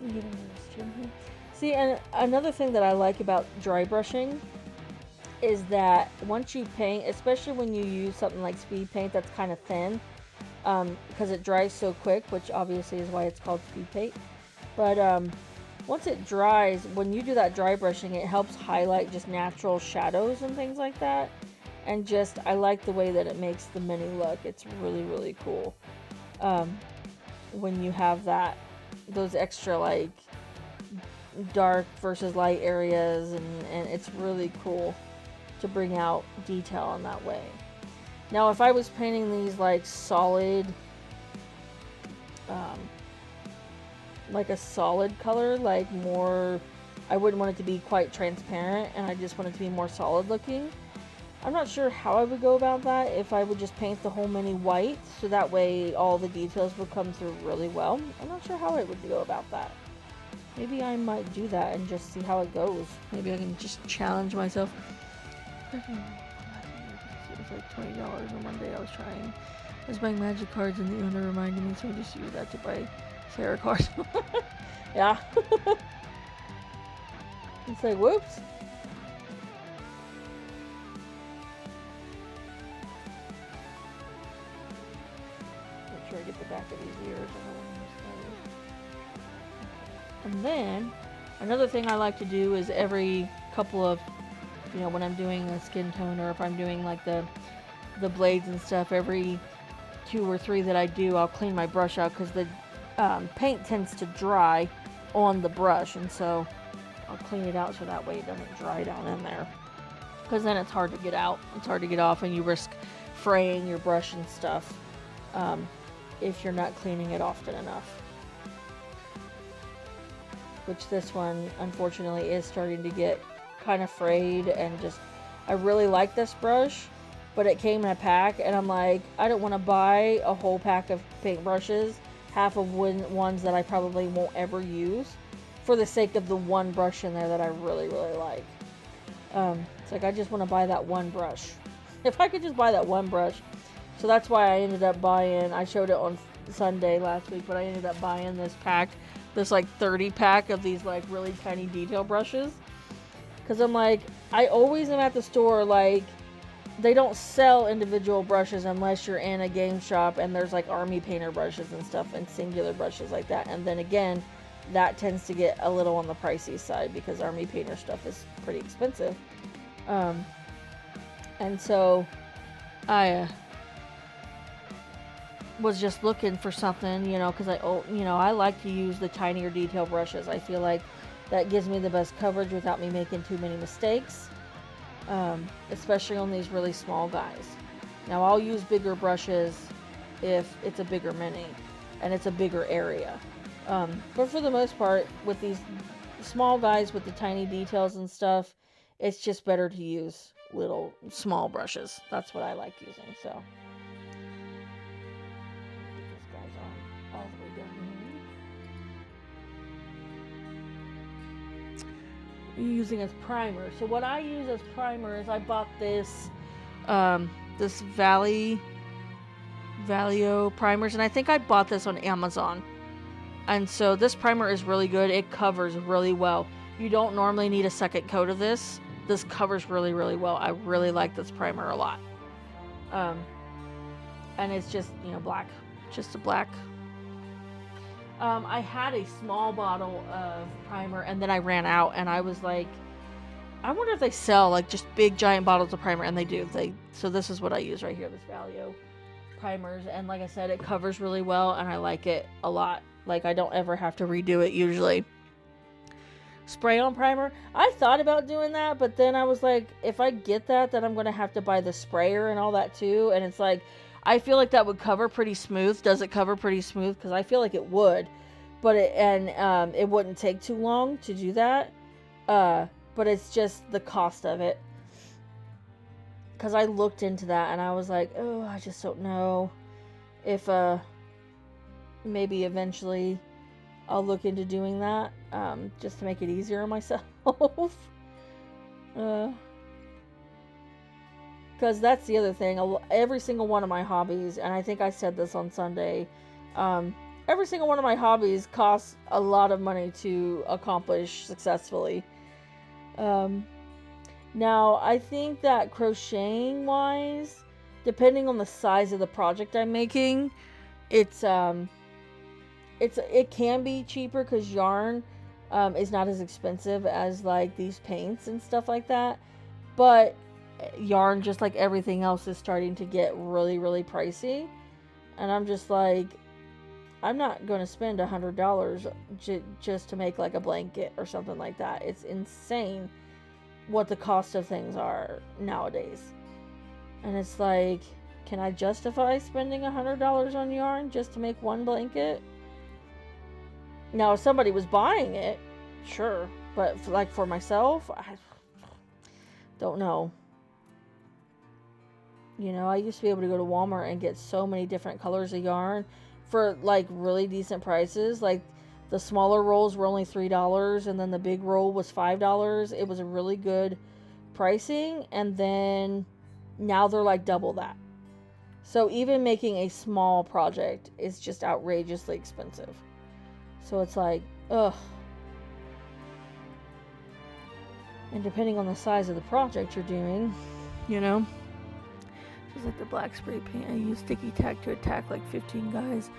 Get into this trim here. See, and another thing that I like about dry brushing is that once you paint, especially when you use something like speed paint that's kind of thin, because it dries so quick, which obviously is why it's called speed paint. But once it dries, when you do that dry brushing, it helps highlight just natural shadows and things like that. And just, I like the way that it makes the mini look. It's really, really cool. When you have those extra like dark versus light areas, and it's really cool to bring out detail in that way. Now if I was painting these like solid, like a solid color, like more, I wouldn't want it to be quite transparent, and I just want it to be more solid looking. I'm not sure how I would go about that, if I would just paint the whole mini white, so that way all the details would come through really well. I'm not sure how I would go about that. Maybe I might do that and just see how it goes. Maybe I can just challenge myself. It was like $20 on one day I was trying. I was buying magic cards and the owner reminded me, so I just used that to buy tarot cards. Yeah. It's like, whoops. Make sure I get the back of these ears. And then, another thing I like to do is every couple of, when I'm doing a skin tone, or if I'm doing like the blades and stuff, every 2 or 3 that I do, I'll clean my brush out, because the paint tends to dry on the brush, and so I'll clean it out so that way it doesn't dry down in there, because then it's hard to get out, it's hard to get off, and you risk fraying your brush and stuff if you're not cleaning it often enough. Which this one unfortunately is starting to get kind of frayed, and just, I really like this brush, but it came in a pack, and I'm like, I don't want to buy a whole pack of paint brushes, half of ones that I probably won't ever use, for the sake of the one brush in there that I really, really like. It's like, I just want to buy that one brush. If I could just buy that one brush. So that's why I ended up buying, I showed it on Sunday last week, but I ended up buying this pack, this like 30 pack of these like really tiny detail brushes. Because I'm like, I always am at the store, like, they don't sell individual brushes unless you're in a game shop and there's like army painter brushes and stuff and singular brushes like that. And then again, that tends to get a little on the pricey side because army painter stuff is pretty expensive. And so I was just looking for something, because I like to use the tinier detail brushes. I feel like that gives me the best coverage without me making too many mistakes. Especially on these really small guys. Now I'll use bigger brushes if it's a bigger mini and it's a bigger area. But for the most part, with these small guys with the tiny details and stuff, it's just better to use little small brushes. That's what I like using. So this guy's all the way down here. Using as primer. So what I use as primer is I bought this this Valio primers, and I think I bought this on Amazon. And so this primer is really good. It covers really well. You don't normally need a second coat of this. This covers really, really well. I really like this primer a lot. And it's just, black. Just a black. I had a small bottle of primer, and then I ran out, and I was like, I wonder if they sell like just big giant bottles of primer, and they do. So this is what I use right here, this Valio primers, and like I said, it covers really well, and I like it a lot. Like, I don't ever have to redo it usually. Spray on primer, I thought about doing that, but then I was like, if I get that, then I'm going to have to buy the sprayer and all that too, and it's like, I feel like that would cover pretty smooth. Does it cover pretty smooth? Because I feel like it would, but it wouldn't take too long to do that, but it's just the cost of it. Because I looked into that, and I was like, oh, I just don't know if, maybe eventually I'll look into doing that, just to make it easier on myself. Because that's the other thing. Every single one of my hobbies, and I think I said this on Sunday, every single one of my hobbies costs a lot of money to accomplish successfully. Now, I think that crocheting wise, depending on the size of the project I'm making, it can be cheaper because yarn is not as expensive as like these paints and stuff like that. But yarn, just like everything else, is starting to get really, really pricey. And I'm just like, I'm not going to spend $100 just to make like a blanket or something like that. It's insane what the cost of things are nowadays. And it's like, can I justify spending $100 on yarn just to make one blanket? Now, if somebody was buying it, sure. But for myself, I don't know. You know, I used to be able to go to Walmart and get so many different colors of yarn for like really decent prices. Like, the smaller rolls were only $3, and then the big roll was $5. It was a really good pricing, and then now they're like double that. So even making a small project is just outrageously expensive. So it's like, ugh. And depending on the size of the project you're doing, you know. Just like the black spray paint, I used sticky tack to attack like 15 guys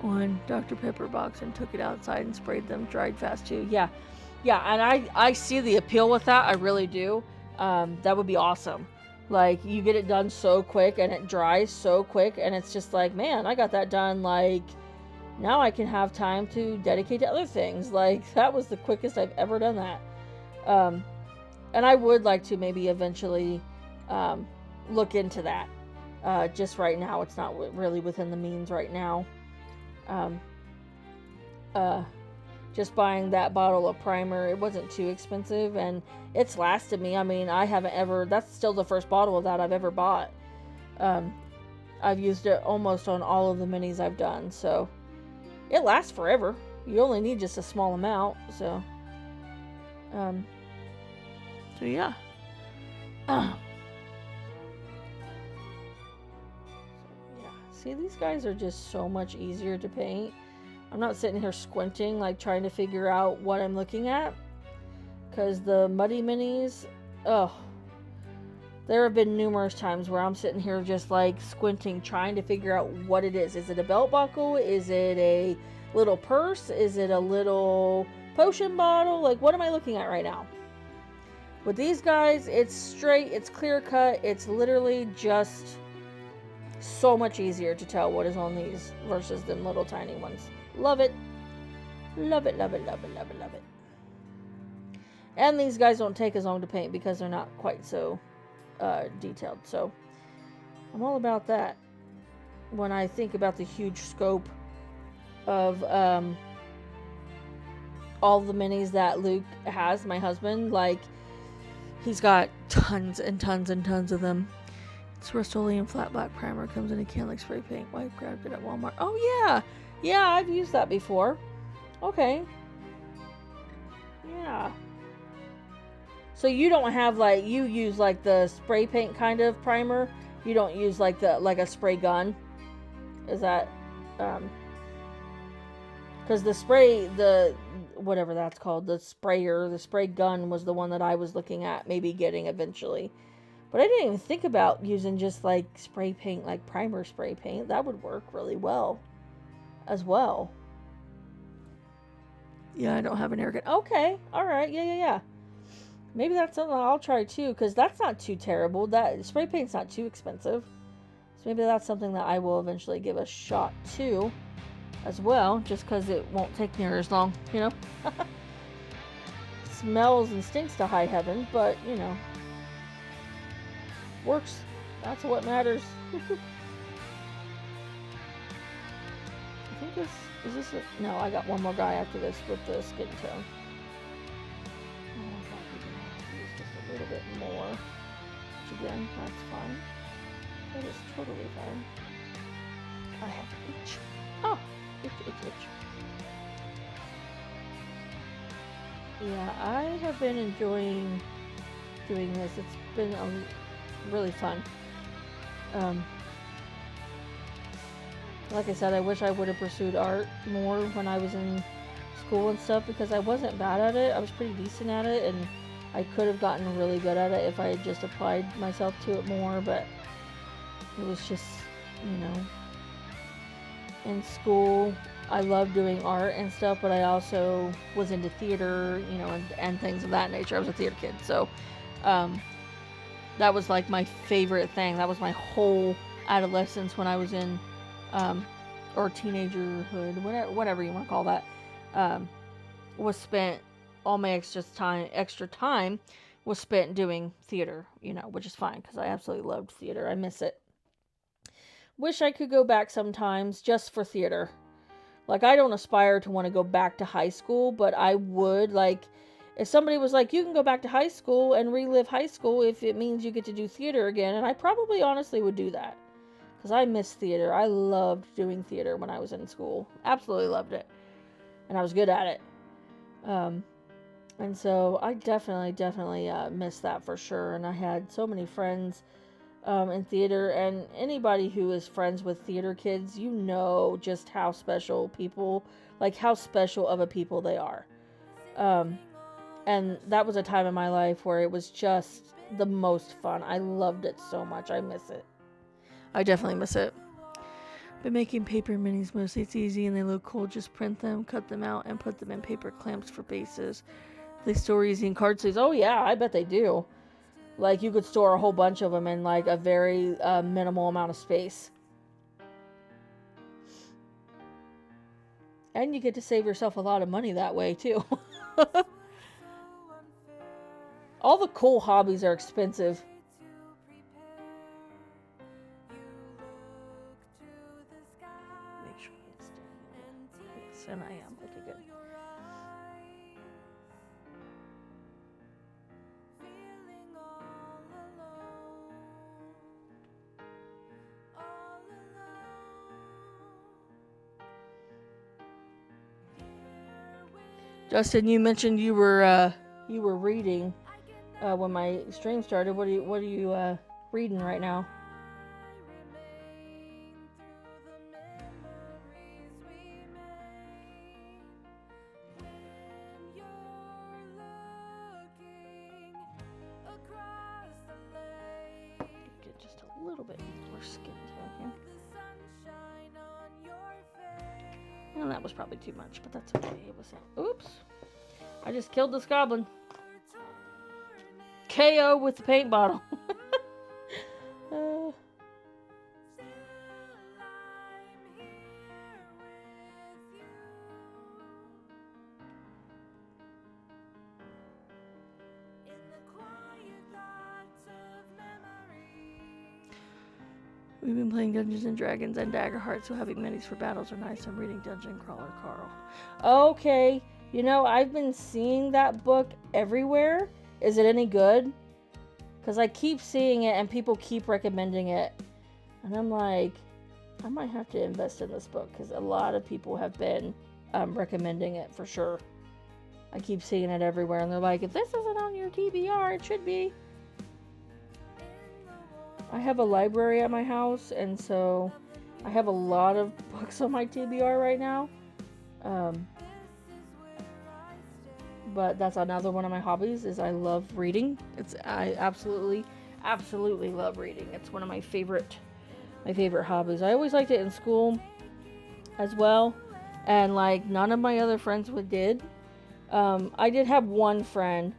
on Dr. Pepper box and took it outside and sprayed them. Dried fast too. Yeah, and I see the appeal with that. I really do. That would be awesome. Like, you get it done so quick and it dries so quick, and it's just like, man, I got that done. Like, now I can have time to dedicate to other things. Like, that was the quickest I've ever done that. And I would like to maybe eventually look into that. Just right now, it's not really within the means right now. Just buying that bottle of primer, it wasn't too expensive, and it's lasted me. I mean, that's still the first bottle of that I've ever bought. I've used it almost on all of the minis I've done, so it lasts forever. You only need just a small amount, so yeah. See, these guys are just so much easier to paint. I'm not sitting here squinting, like trying to figure out what I'm looking at. Because the muddy minis, there have been numerous times where I'm sitting here just like squinting, trying to figure out what it is. Is it a belt buckle? Is it a little purse? Is it a little potion bottle? Like, what am I looking at right now? With these guys, it's straight, it's clear cut, it's literally just so much easier to tell what is on these versus them little tiny ones. Love it. Love it, love it, love it, love it, love it. And these guys don't take as long to paint because they're not quite so detailed. So I'm all about that. When I think about the huge scope of all the minis that Luke has, my husband, like, he's got tons and tons and tons of them. It's Rust-Oleum flat black primer. Comes in a can like spray paint. Wife grabbed it at Walmart. Oh, yeah. Yeah, I've used that before. Okay. Yeah. So you don't have, like, you use, like, the spray paint kind of primer? You don't use, like, a spray gun? Is that, because the spray, whatever that's called, the spray gun was the one that I was looking at maybe getting eventually. But I didn't even think about using just like spray paint, like primer spray paint. That would work really well as well. Yeah, I don't have an air gun. Okay, all right, yeah. Maybe that's something I'll try too, because that's not too terrible. That spray paint's not too expensive. So maybe that's something that I will eventually give a shot to as well, just because it won't take near as long, you know? Smells and stinks to high heaven, but, you know, works. That's what matters. I think this, is this it? No, I got one more guy after this with the skin tone. Oh, I thought we were going to use just a little bit more. Which again, that's fine. That is totally fine. I have itch. Oh, itch. Yeah, I have been enjoying doing this. It's been really fun. Like I said, I wish I would have pursued art more when I was in school and stuff, because I wasn't bad at it. I was pretty decent at it, and I could have gotten really good at it if I had just applied myself to it more, but it was just, you know, in school, I loved doing art and stuff, but I also was into theater, you know, and things of that nature. I was a theater kid, so that was like my favorite thing. That was my whole adolescence when I was in, or teenagerhood, whatever you want to call that, was spent, all my extra time was spent doing theater, you know, which is fine, because I absolutely loved theater. I miss it. Wish I could go back sometimes just for theater. Like, I don't aspire to want to go back to high school, but I would, like, if somebody was like, you can go back to high school and relive high school if it means you get to do theater again, and I probably honestly would do that. Because I miss theater. I loved doing theater when I was in school. Absolutely loved it. And I was good at it. And so I definitely miss that for sure. And I had so many friends in theater, and anybody who is friends with theater kids, you know just how special people, like how special of a people they are. And that was a time in my life where it was just the most fun. I loved it so much. I miss it. I definitely miss it. Been making paper minis mostly. It's easy and they look cool. Just print them, cut them out, and put them in paper clamps for bases. They store easy in card sleeves. Oh yeah, I bet they do. Like, you could store a whole bunch of them in, like, a very minimal amount of space. And you get to save yourself a lot of money that way, too. All the cool hobbies are expensive. Make sure it's staying. Yes, and I am. Okay, good. Justin, you mentioned you were reading when my stream started. What are you reading right now? Get just a little bit more skin tone here. Well, that was probably too much, but that's okay. It was. Oops! I just killed this goblin. KO with the paint bottle. We've been playing Dungeons and Dragons and Daggerheart, so having minis for battles are nice. I'm reading Dungeon Crawler Carl. Okay, you know, I've been seeing that book everywhere. Is it any good? Because I keep seeing it and people keep recommending it. And I'm like, I might have to invest in this book, because a lot of people have been recommending it for sure. I keep seeing it everywhere, and they're like, if this isn't on your TBR, it should be. I have a library at my house, and so I have a lot of books on my TBR right now. But that's another one of my hobbies, is I love reading. I absolutely love reading. It's one of my favorite hobbies. I always liked it in school as well, and like none of my other friends did. I did have one friend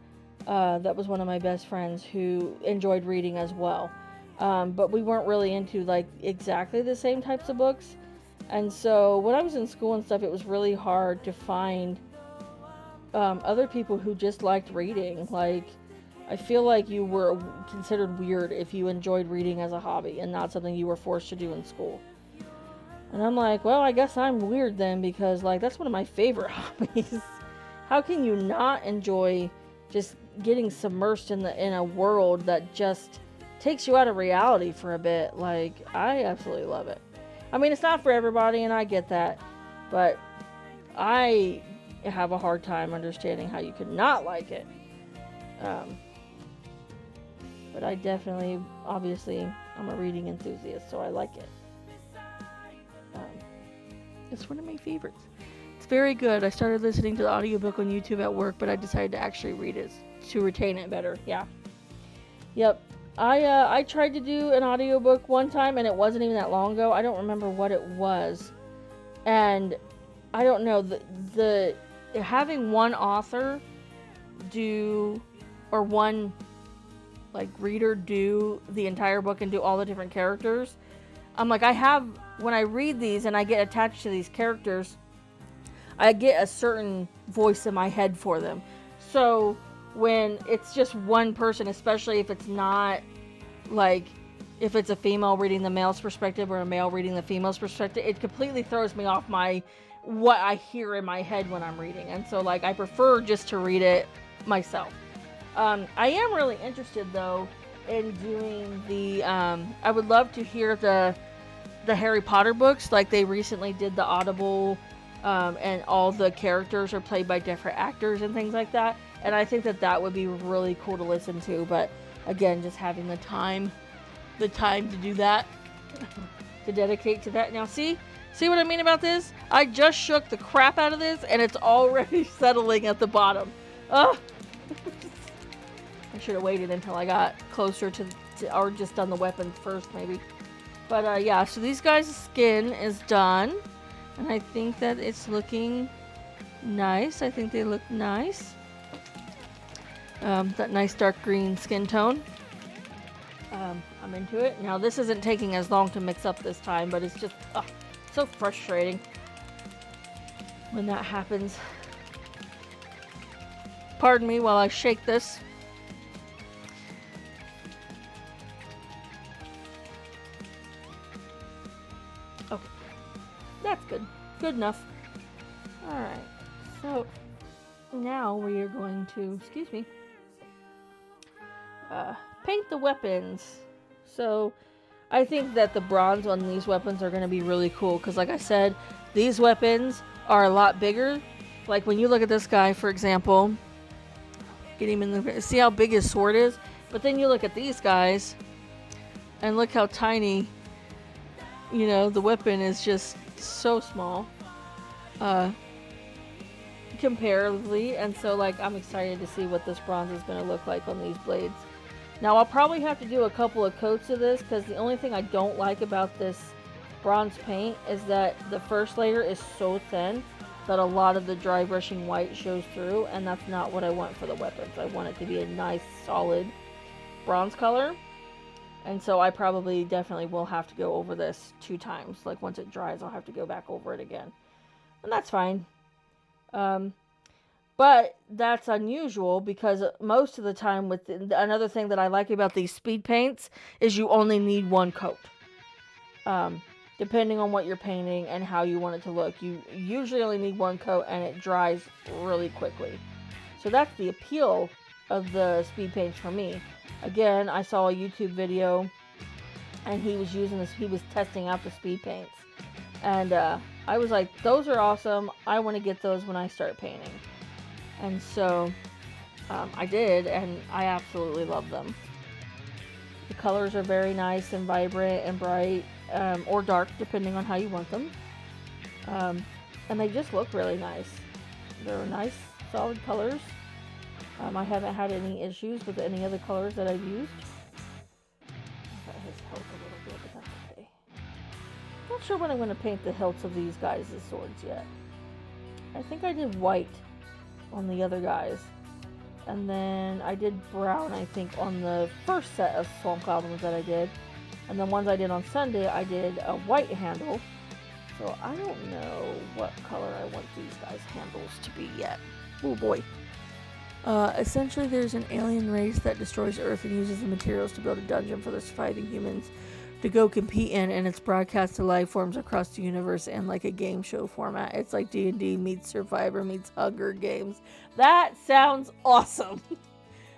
that was one of my best friends who enjoyed reading as well. but we weren't really into like exactly the same types of books. And so when I was in school and stuff, it was really hard to find other people who just liked reading. Like, I feel like you were considered weird if you enjoyed reading as a hobby and not something you were forced to do in school. And I'm like, well, I guess I'm weird then, because like that's one of my favorite hobbies. How can you not enjoy just getting submersed in a world that just takes you out of reality for a bit? Like, I absolutely love it. I mean, it's not for everybody, and I get that, but I have a hard time understanding how you could not like it. But I definitely, obviously, I'm a reading enthusiast, so I like it. It's one of my favorites. It's very good. I started listening to the audiobook on YouTube at work, but I decided to actually read it to retain it better. Yeah. Yep. I tried to do an audiobook one time, and it wasn't even that long ago. I don't remember what it was. And I don't know, the having one author do, or one like reader do the entire book and do all the different characters. I'm like, when I read these and I get attached to these characters, I get a certain voice in my head for them. So when it's just one person, especially if it's not like, if it's a female reading the male's perspective or a male reading the female's perspective, it completely throws me off what I hear in my head when I'm reading. And so like, I prefer just to read it myself. I am really interested though in doing I would love to hear the Harry Potter books. Like, they recently did the Audible, and all the characters are played by different actors and things like that. And I think that would be really cool to listen to. But again, just having the time to do that, to dedicate to that. Now, see what I mean about this? I just shook the crap out of this, and it's already settling at the bottom. Ugh. I should have waited until I got closer to or just done the weapons first, maybe. But yeah, so these guys' skin is done, and I think that it's looking nice. I think they look nice. That nice dark green skin tone. I'm into it. Now, this isn't taking as long to mix up this time, but it's just so frustrating when that happens. Pardon me while I shake this. Okay, that's good. Good enough. Alright, so now we are going to, paint the weapons. So I think that the bronze on these weapons are going to be really cool, because like I said, these weapons are a lot bigger. Like when you look at this guy, for example, get him in the, see how big his sword is? But then you look at these guys and look how tiny, the weapon is just so small comparatively. And so like, I'm excited to see what this bronze is going to look like on these blades. Now, I'll probably have to do a couple of coats of this, because the only thing I don't like about this bronze paint is that the first layer is so thin that a lot of the dry brushing white shows through, and that's not what I want for the weapons. I want it to be a nice, solid bronze color. And so I probably definitely will have to go over this 2 times. Like, once it dries, I'll have to go back over it again. And that's fine. But that's unusual, because most of the time, another thing that I like about these speed paints is you only need 1 coat. Depending on what you're painting and how you want it to look, you usually only need 1 coat, and it dries really quickly. So that's the appeal of the speed paints for me. Again, I saw a YouTube video, and he was testing out the speed paints. And I was like, those are awesome. I want to get those when I start painting. And so I did, and I absolutely love them. The colors are very nice and vibrant and bright, or dark, depending on how you want them. And they just look really nice. They're nice, solid colors. I haven't had any issues with any of the colors that I've used. That has helped a little bit, but that's okay. Not sure when I'm going to paint the hilts of these guys' swords yet. I think I did white on the other guys, and then I did brown, I think, on the first set of Swamp Goblins that I did. And the ones I did on Sunday, I did a white handle. So I don't know what color I want these guys' handles to be yet. Oh boy. Essentially, there's an alien race that destroys Earth and uses the materials to build a dungeon for the surviving humans to go compete in, and it's broadcast to life forms across the universe in like a game show format. It's like D&D meets Survivor meets Hunger Games. That sounds awesome.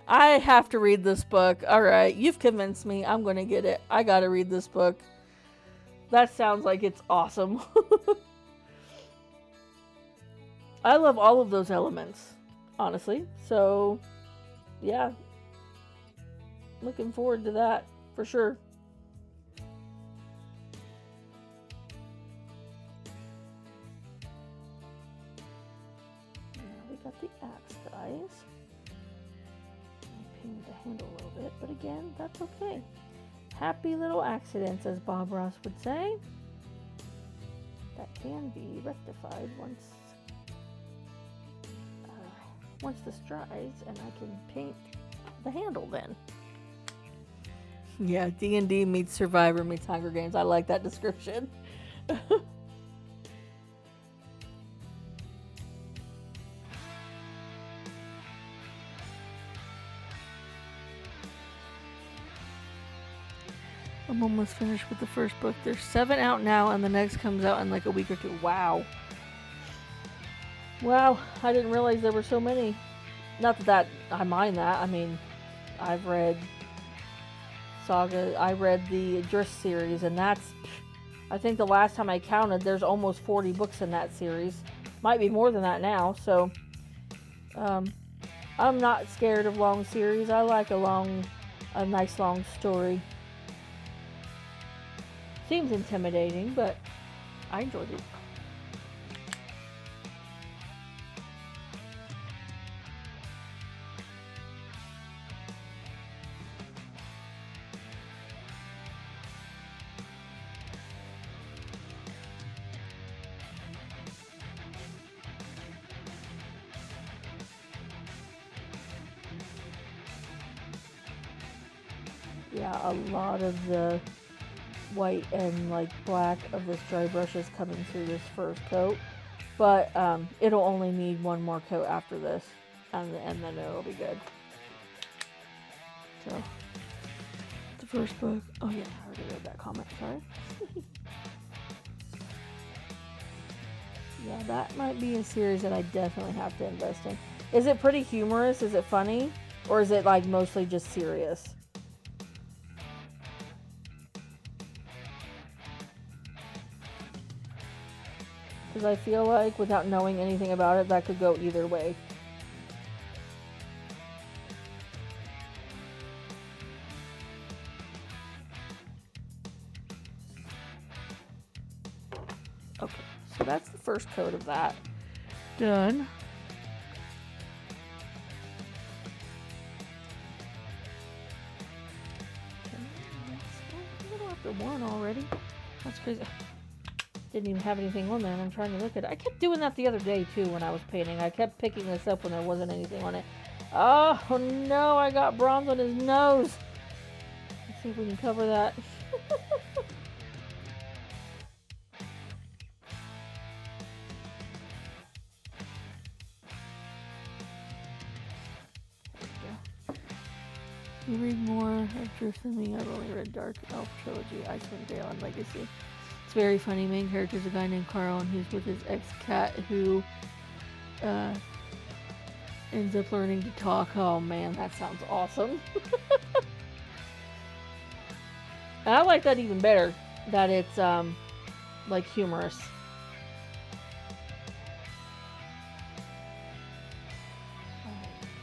I have to read this book. All right, you've convinced me. I'm going to get it. I got to read this book. That sounds like it's awesome. I love all of those elements, honestly. So, yeah. Looking forward to that for sure. Now we got the axe, guys. I painted the handle a little bit, but again, that's okay. Happy little accidents, as Bob Ross would say. That can be rectified once this dries, and I can paint the handle then. Yeah, D&D meets Survivor meets Hunger Games. I like that description. I'm almost finished with the first book. There's 7 out now, and the next comes out in like a week or 2. Wow. Wow, I didn't realize there were so many. Not that I mind that. I mean, I've read Saga. I read the Driss series, and that's, I think the last time I counted, there's almost 40 books in that series. Might be more than that now, so I'm not scared of long series. I like a nice long story. Seems intimidating, but I enjoyed it. Yeah, a lot of the white and like black of this dry brush is coming through this first coat, but it'll only need one more coat after this, and then it'll be good. So the first book, oh yeah, I already read that comment, sorry. Yeah, that might be a series that I definitely have to invest in. Is it pretty humorous? Is it funny? Or is it like mostly just serious? Because I feel like without knowing anything about it, that could go either way. Okay, so that's the first coat of that done. A little after 1 already. That's crazy. Didn't even have anything on there, and I'm trying to look at it. I kept doing that the other day too when I was painting. I kept picking this up when there wasn't anything on it. Oh no, I got bronze on his nose. Let's see if we can cover that. You read more of Driss than me. I've only read Dark Elf Trilogy, Icewind Dale, and Legacy. It's very funny. Main character is a guy named Carl, and he's with his ex-cat who ends up learning to talk. Oh man, that sounds awesome. And I like that even better, that it's like humorous.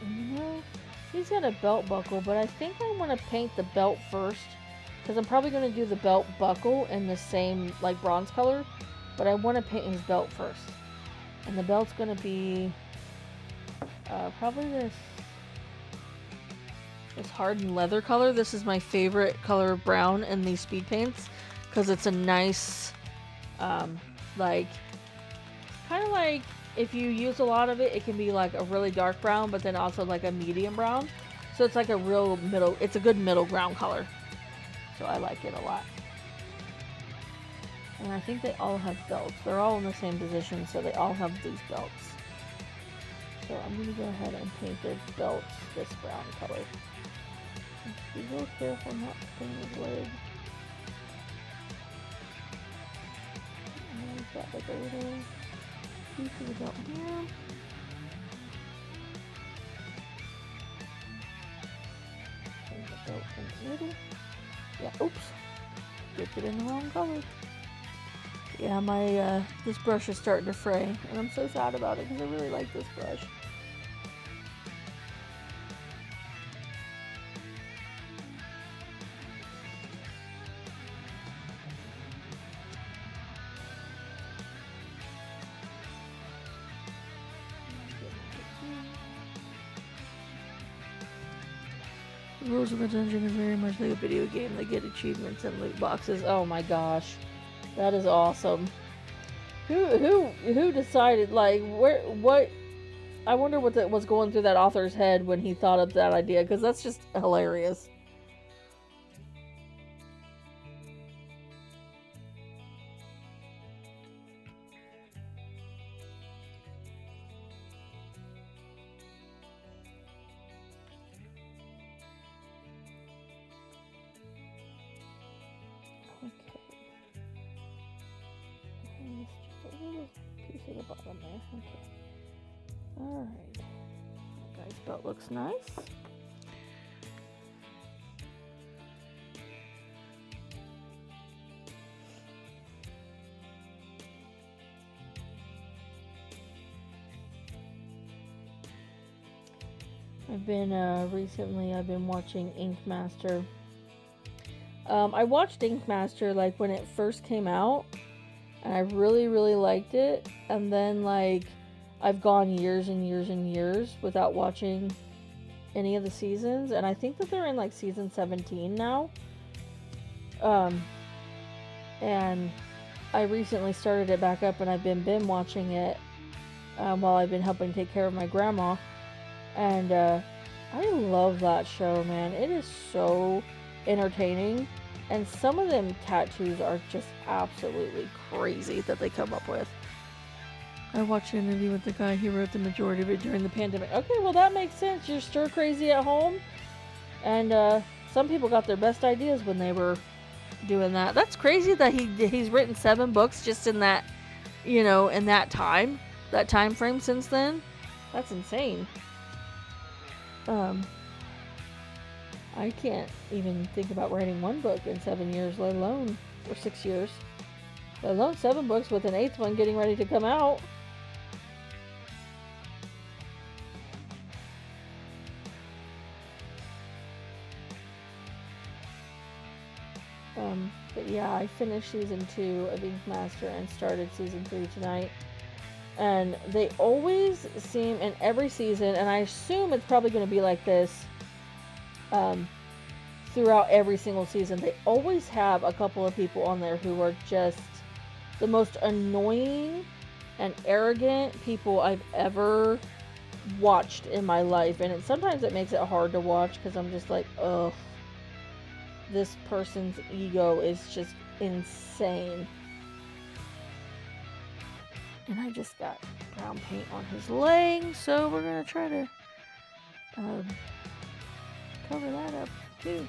You know, he's got a belt buckle, but I think I want to paint the belt first. Because I'm probably going to do the belt buckle in the same, like, bronze color. But I want to paint his belt first. And the belt's going to be probably this hardened leather color. This is my favorite color of brown in these speed paints. Because it's a nice, like, kind of like if you use a lot of it, it can be like a really dark brown. But then also like a medium brown. So it's like a real middle, it's a good middle ground color. So I like it a lot. And I think they all have belts. They're all in the same position, so they all have these belts. So I'm going to go ahead and paint their belts this brown color. Just be real careful not to paint his leg. And he's got like a little piece of the belt here. And the belt in the middle. Yeah, oops. Dipped it in the wrong color. Yeah, my this brush is starting to fray, and I'm so sad about it because I really like this brush. The rules of the dungeon is very much like a video game. They get achievements and loot boxes. Oh my gosh. That is awesome. Who decided, like, what? I wonder what was going through that author's head when he thought of that idea, because that's just hilarious. To the bottom there. Okay. Alright. That guy's belt looks nice. I've been watching Ink Master. I watched Ink Master like when it first came out. And I really, really liked it. And then, like, I've gone years and years and years without watching any of the seasons. And I think that they're in, like, season 17 now. And I recently started it back up, and I've been watching it while I've been helping take care of my grandma. And I love that show, man. It is so entertaining. And some of them tattoos are just absolutely crazy that they come up with. I watched an interview with the guy who wrote the majority of it during the pandemic. Okay, well that makes sense. You're stir crazy at home. And some people got their best ideas when they were doing that. That's crazy that he's written 7 books just in that, in that time frame since then. That's insane. I can't even think about writing 1 book in 7 years, let alone, or 6 years. Let alone 7 books with an 8th one getting ready to come out. But yeah, I finished season 2 of Ink Master and started season 3 tonight. And they always seem, in every season, and I assume it's probably going to be like this, throughout every single season, they always have a couple of people on there who are just the most annoying and arrogant people I've ever watched in my life. And sometimes it makes it hard to watch because I'm just like, ugh, this person's ego is just insane. And I just got brown paint on his leg, so we're going to try to cover that up too.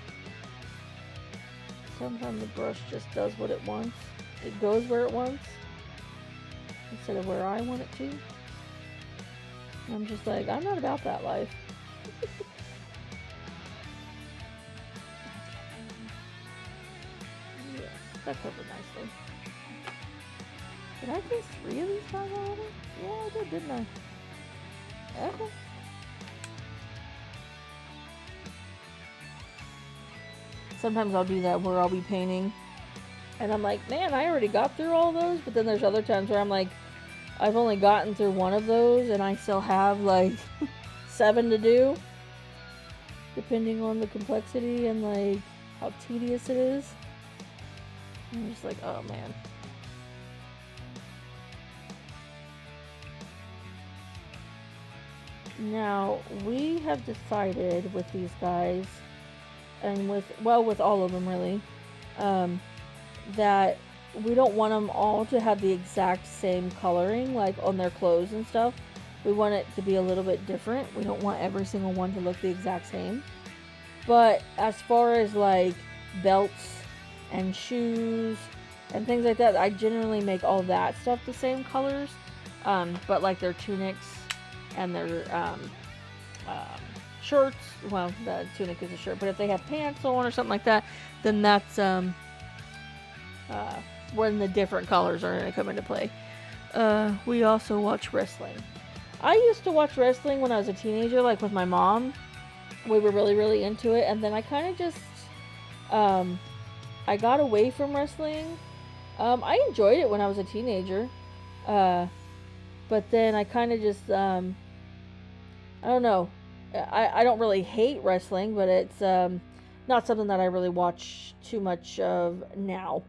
Sometimes the brush just does what it wants. It goes where it wants instead of where I want it to. And I'm just like, I'm not about that life. Yes, that covered nicely. Did I do 3 of these guys already? Yeah, I did, didn't I? Okay. Sometimes I'll do that where I'll be painting and I'm like, man, I already got through all those. But then there's other times where I'm like, I've only gotten through 1 of those and I still have like 7 to do, depending on the complexity and like how tedious it is. I'm just like, oh man. Now, we have decided with these guys, and with all of them really, that we don't want them all to have the exact same coloring, like on their clothes and stuff. We want it to be a little bit different. We don't want every single one to look the exact same. But as far as like belts and shoes and things like that, I generally make all that stuff the same colors. But like their tunics and their shirts, well, the tunic is a shirt, but if they have pants on or something like that, then that's when the different colors are going to come into play. We also watch wrestling. I used to watch wrestling when I was a teenager, like with my mom. We were really, really into it, and then I kind of just, I got away from wrestling. I enjoyed it when I was a teenager, but then I kind of just, I don't know. I don't really hate wrestling, but it's not something that I really watch too much of now.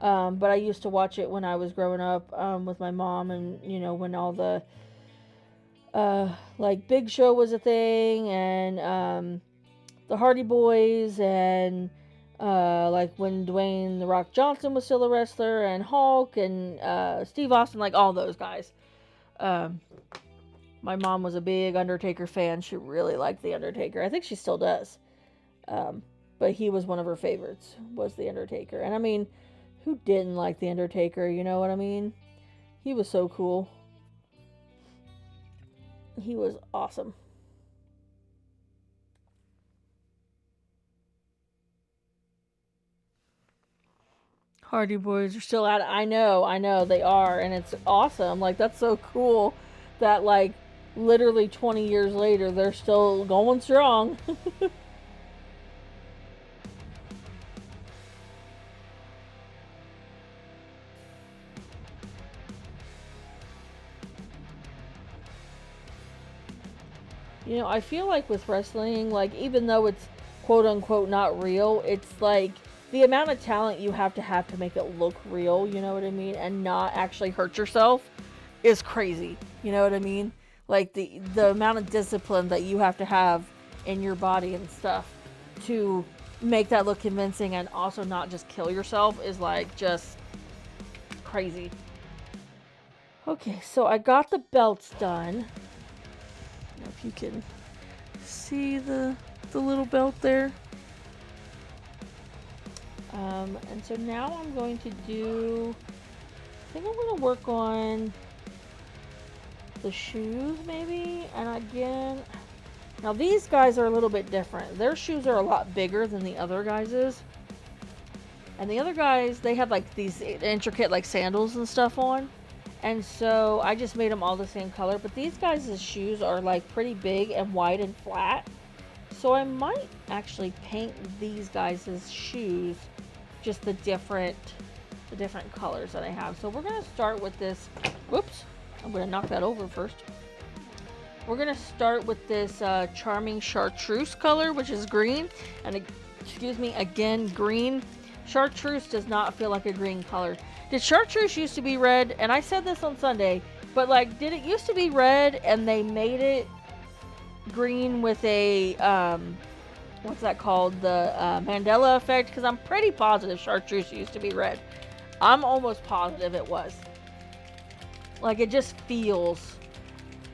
But I used to watch it when I was growing up with my mom, and you know, when all the like Big Show was a thing, and the Hardy Boys, and like when Dwayne The Rock Johnson was still a wrestler, and Hulk, and Steve Austin, like all those guys. My mom was a big Undertaker fan. She really liked The Undertaker. I think she still does. But he was one of her favorites, was The Undertaker. And I mean, who didn't like The Undertaker? You know what I mean? He was so cool. He was awesome. Hardy Boys are still at it. I know, they are. And it's awesome. Like, that's so cool that, like, literally 20 years later, they're still going strong. You know, I feel like with wrestling, like, even though it's quote unquote not real, it's like the amount of talent you have to make it look real, you know what I mean, and not actually hurt yourself is crazy. You know what I mean? Like the amount of discipline that you have to have in your body and stuff to make that look convincing and also not just kill yourself is like just crazy. Okay, so I got the belts done. If you can see the little belt there. And so now I'm going to do, I think I'm going to work on the shoes maybe. And again, now these guys are a little bit different. Their shoes are a lot bigger than the other guys'. And the other guys, they have like these intricate like sandals and stuff on. And so I just made them all the same color. But these guys' shoes are like pretty big and wide and flat. So I might actually paint these guys' shoes just the different colors that I have. So we're going to start with this. Whoops. I'm going to knock that over first. We're going to start with this charming chartreuse color, which is green. And excuse me, again, green. Chartreuse does not feel like a green color. Did chartreuse used to be red? And I said this on Sunday, but like, did it used to be red and they made it green with a, what's that called? The Mandela effect? Because I'm pretty positive chartreuse used to be red. I'm almost positive it was. Like, it just feels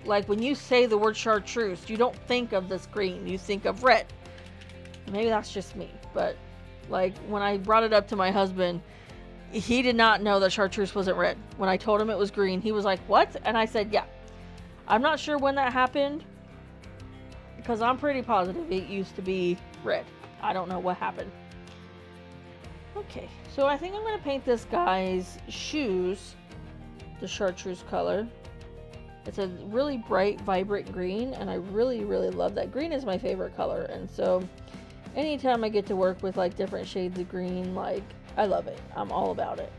like when you say the word chartreuse, you don't think of this green, you think of red. Maybe that's just me, but like when I brought it up to my husband, he did not know that chartreuse wasn't red. When I told him it was green, he was like, what? And I said, yeah. I'm not sure when that happened, because I'm pretty positive it used to be red. I don't know what happened. Okay, so I think I'm going to paint this guy's shoes the chartreuse color. It's a really bright, vibrant green, and I really, really love that. Green is my favorite color, and so anytime I get to work with like different shades of green, like, I love it. I'm all about it.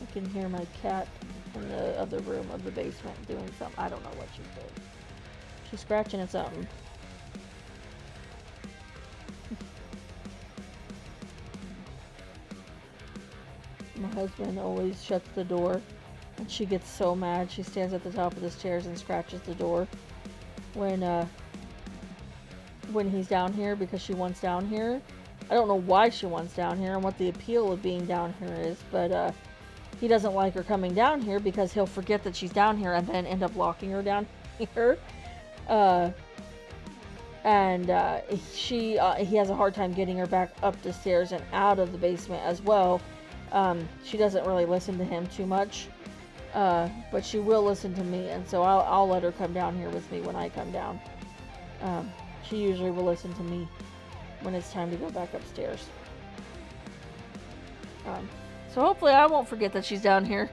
I can hear my cat in the other room of the basement doing something. I don't know what she's doing. She's scratching at something. My husband always shuts the door And she gets so mad. She stands at the top of the stairs and scratches the door when he's down here because she wants down here. I don't know why she wants down here and what the appeal of being down here is, but he doesn't like her coming down here because he'll forget that she's down here and then end up locking her down here. He has a hard time getting her back up the stairs and out of the basement as well. She doesn't really listen to him too much, but she will listen to me, and so I'll let her come down here with me when I come down. She usually will listen to me when it's time to go back upstairs. So hopefully I won't forget that she's down here.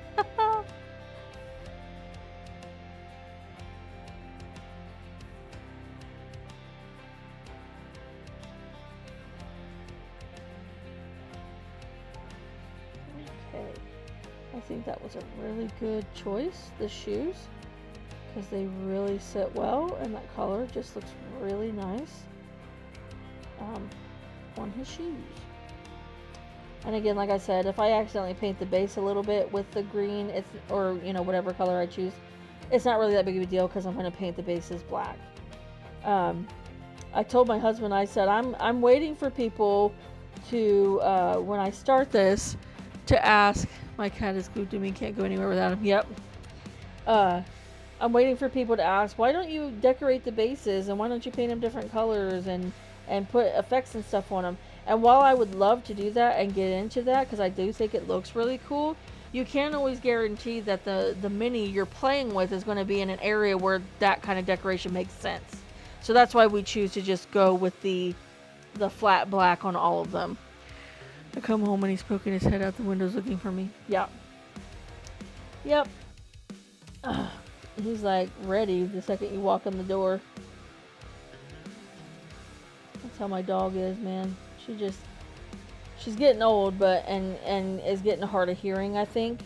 Okay, I think that was a really good choice, the shoes, because they really sit well and that color just looks really nice on his shoes. And again, like I said, if I accidentally paint the base a little bit with the green, or whatever color I choose, it's not really that big of a deal because I'm going to paint the bases black. I told my husband, I said, I'm waiting for people to, when I start this, to ask. My cat is glued to me, can't go anywhere without him. Yep. I'm waiting for people to ask, why don't you decorate the bases and why don't you paint them different colors and put effects and stuff on them? And while I would love to do that and get into that, because I do think it looks really cool, you can't always guarantee that the mini you're playing with is going to be in an area where that kind of decoration makes sense. So that's why we choose to just go with the flat black on all of them. I come home and he's poking his head out the windows looking for me. Yep. He's like ready the second you walk in the door. That's how my dog is, man. She's getting old, and is getting hard of hearing, I think.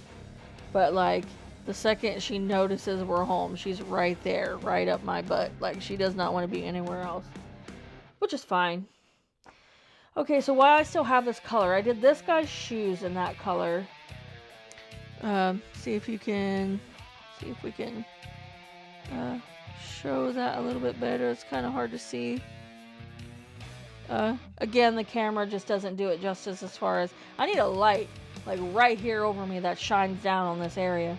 But like the second she notices we're home, she's right there, right up my butt. Like she does not want to be anywhere else, which is fine. Okay, so while I still have this color, I did this guy's shoes in that color. See if we can show that a little bit better. It's kind of hard to see. Again, the camera just doesn't do it justice as far as... I need a light, like right here over me that shines down on this area.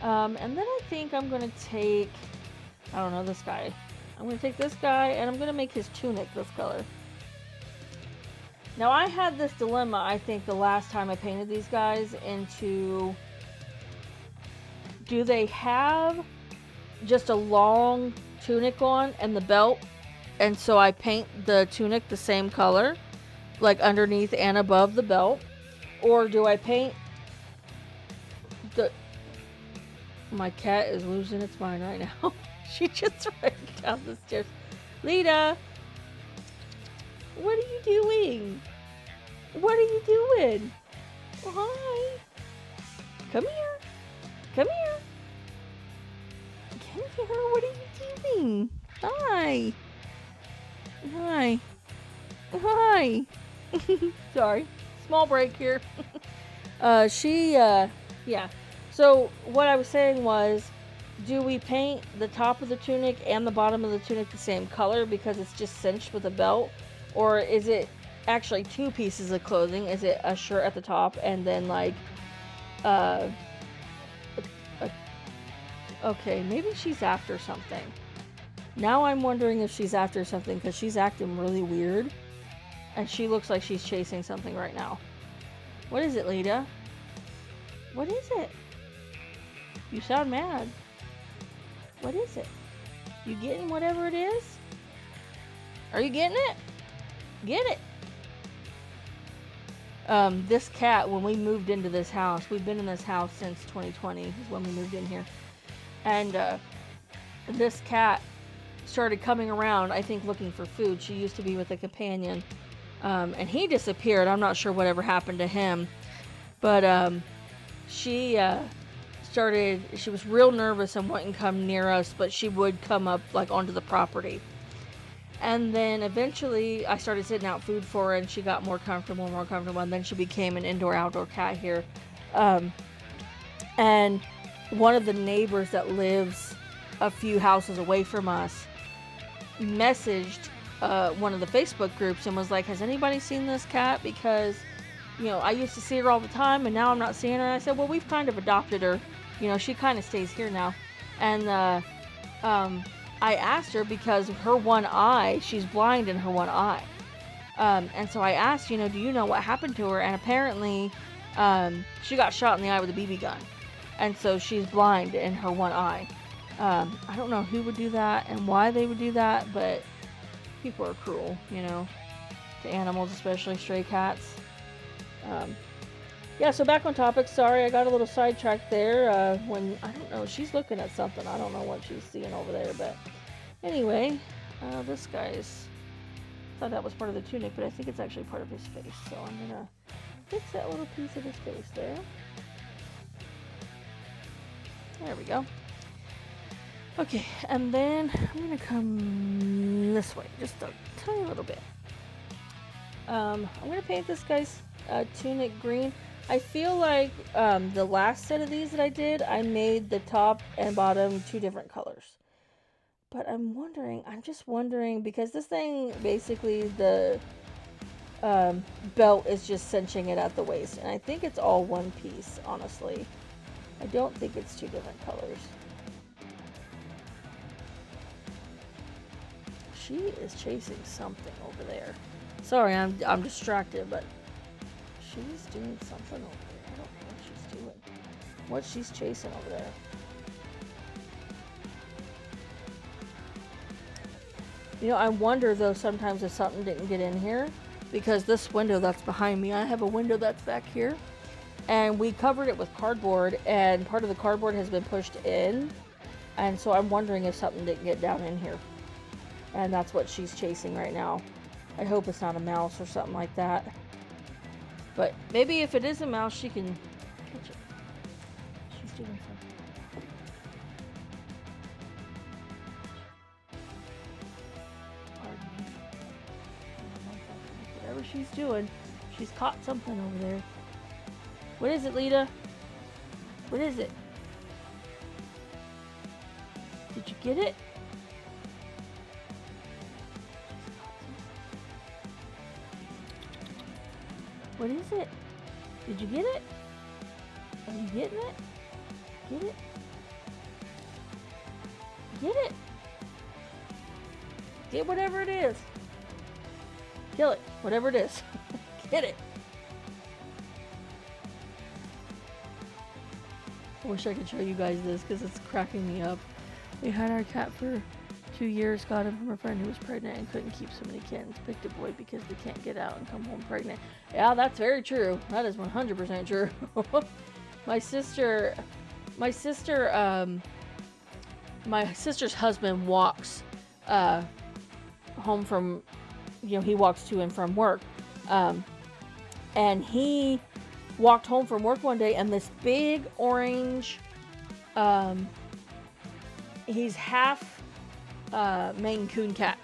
And then I think I'm going to take... I don't know, this guy. I'm going to take this guy and I'm going to make his tunic this color. Now, I had this dilemma, I think, the last time I painted these guys into... Do they have just a long tunic on and the belt? And so I paint the tunic the same color, like underneath and above the belt. Or do I paint the... My cat is losing its mind right now. She just ran down the stairs. Lita! What are you doing? What are you doing? Oh, hi. Come here. Come here. Come here. What are you doing? Hi. Hi. Hi. Sorry. Small break here. Yeah. So what I was saying was, do we paint the top of the tunic and the bottom of the tunic the same color because it's just cinched with a belt? Or is it actually two pieces of clothing? Is it a shirt at the top and then like, okay, maybe she's after something. Now I'm wondering if she's after something because she's acting really weird. And she looks like she's chasing something right now. What is it, Lita? What is it? You sound mad. What is it? You getting whatever it is? Are you getting it? Get it. This cat, when we moved into this house, we've been in this house since 2020 is when we moved in here. And this cat started coming around, I think, looking for food. She used to be with a companion. And he disappeared. I'm not sure whatever happened to him. But she was real nervous and wouldn't come near us, but she would come up like onto the property. And then eventually I started sitting out food for her and she got more comfortable, and then she became an indoor-outdoor cat here. And one of the neighbors that lives a few houses away from us messaged one of the Facebook groups and was like, has anybody seen this cat? Because, you know, I used to see her all the time and now I'm not seeing her. And I said, well, we've kind of adopted her. You know, she kind of stays here now. And I asked her because her one eye, she's blind in her one eye. And so I asked, you know, do you know what happened to her? And apparently she got shot in the eye with a BB gun. And so she's blind in her one eye. I don't know who would do that and why they would do that, but people are cruel, you know, to animals, especially stray cats. Yeah, so back on topic. Sorry, I got a little sidetracked there. When, I don't know, she's looking at something. I don't know what she's seeing over there, but anyway, this guy's, I thought that was part of the tunic, but I think it's actually part of his face. So I'm gonna fix that little piece of his face there. There we go. Okay, and then I'm gonna come this way, just a tiny little bit. I'm gonna paint this guy's tunic green. I feel like the last set of these that I did, I made the top and bottom 2 different colors. But I'm just wondering, because this thing, basically the belt is just cinching it at the waist. And I think it's all one piece, honestly. I don't think it's 2 different colors. She is chasing something over there. Sorry, I'm distracted, but she's doing something over there. I don't know what she's doing. What she's chasing over there. You know, I wonder though sometimes if something didn't get in here, because this window that's behind me, I have a window that's back here, and we covered it with cardboard, and part of the cardboard has been pushed in, and so I'm wondering if something didn't get down in here. And that's what she's chasing right now. I hope it's not a mouse or something like that. But maybe if it is a mouse, she can catch it. She's doing something. Pardon me. Whatever she's doing, she's caught something over there. What is it, Lita? What is it? Did you get it? What is it? Did you get it? Are you getting it? Get it? Get it? Get whatever it is. Kill it. Whatever it is. Get it. I wish I could show you guys this because it's cracking me up. We had our cat for 2 years, got him from a friend who was pregnant and couldn't keep so many kittens. Picked a boy because they can't get out and come home pregnant. Yeah, that's very true. That is 100% true. My sister's husband walks home from, you know, he walks to and from work. And he walked home from work one day and this big orange, he's half Maine Coon cat.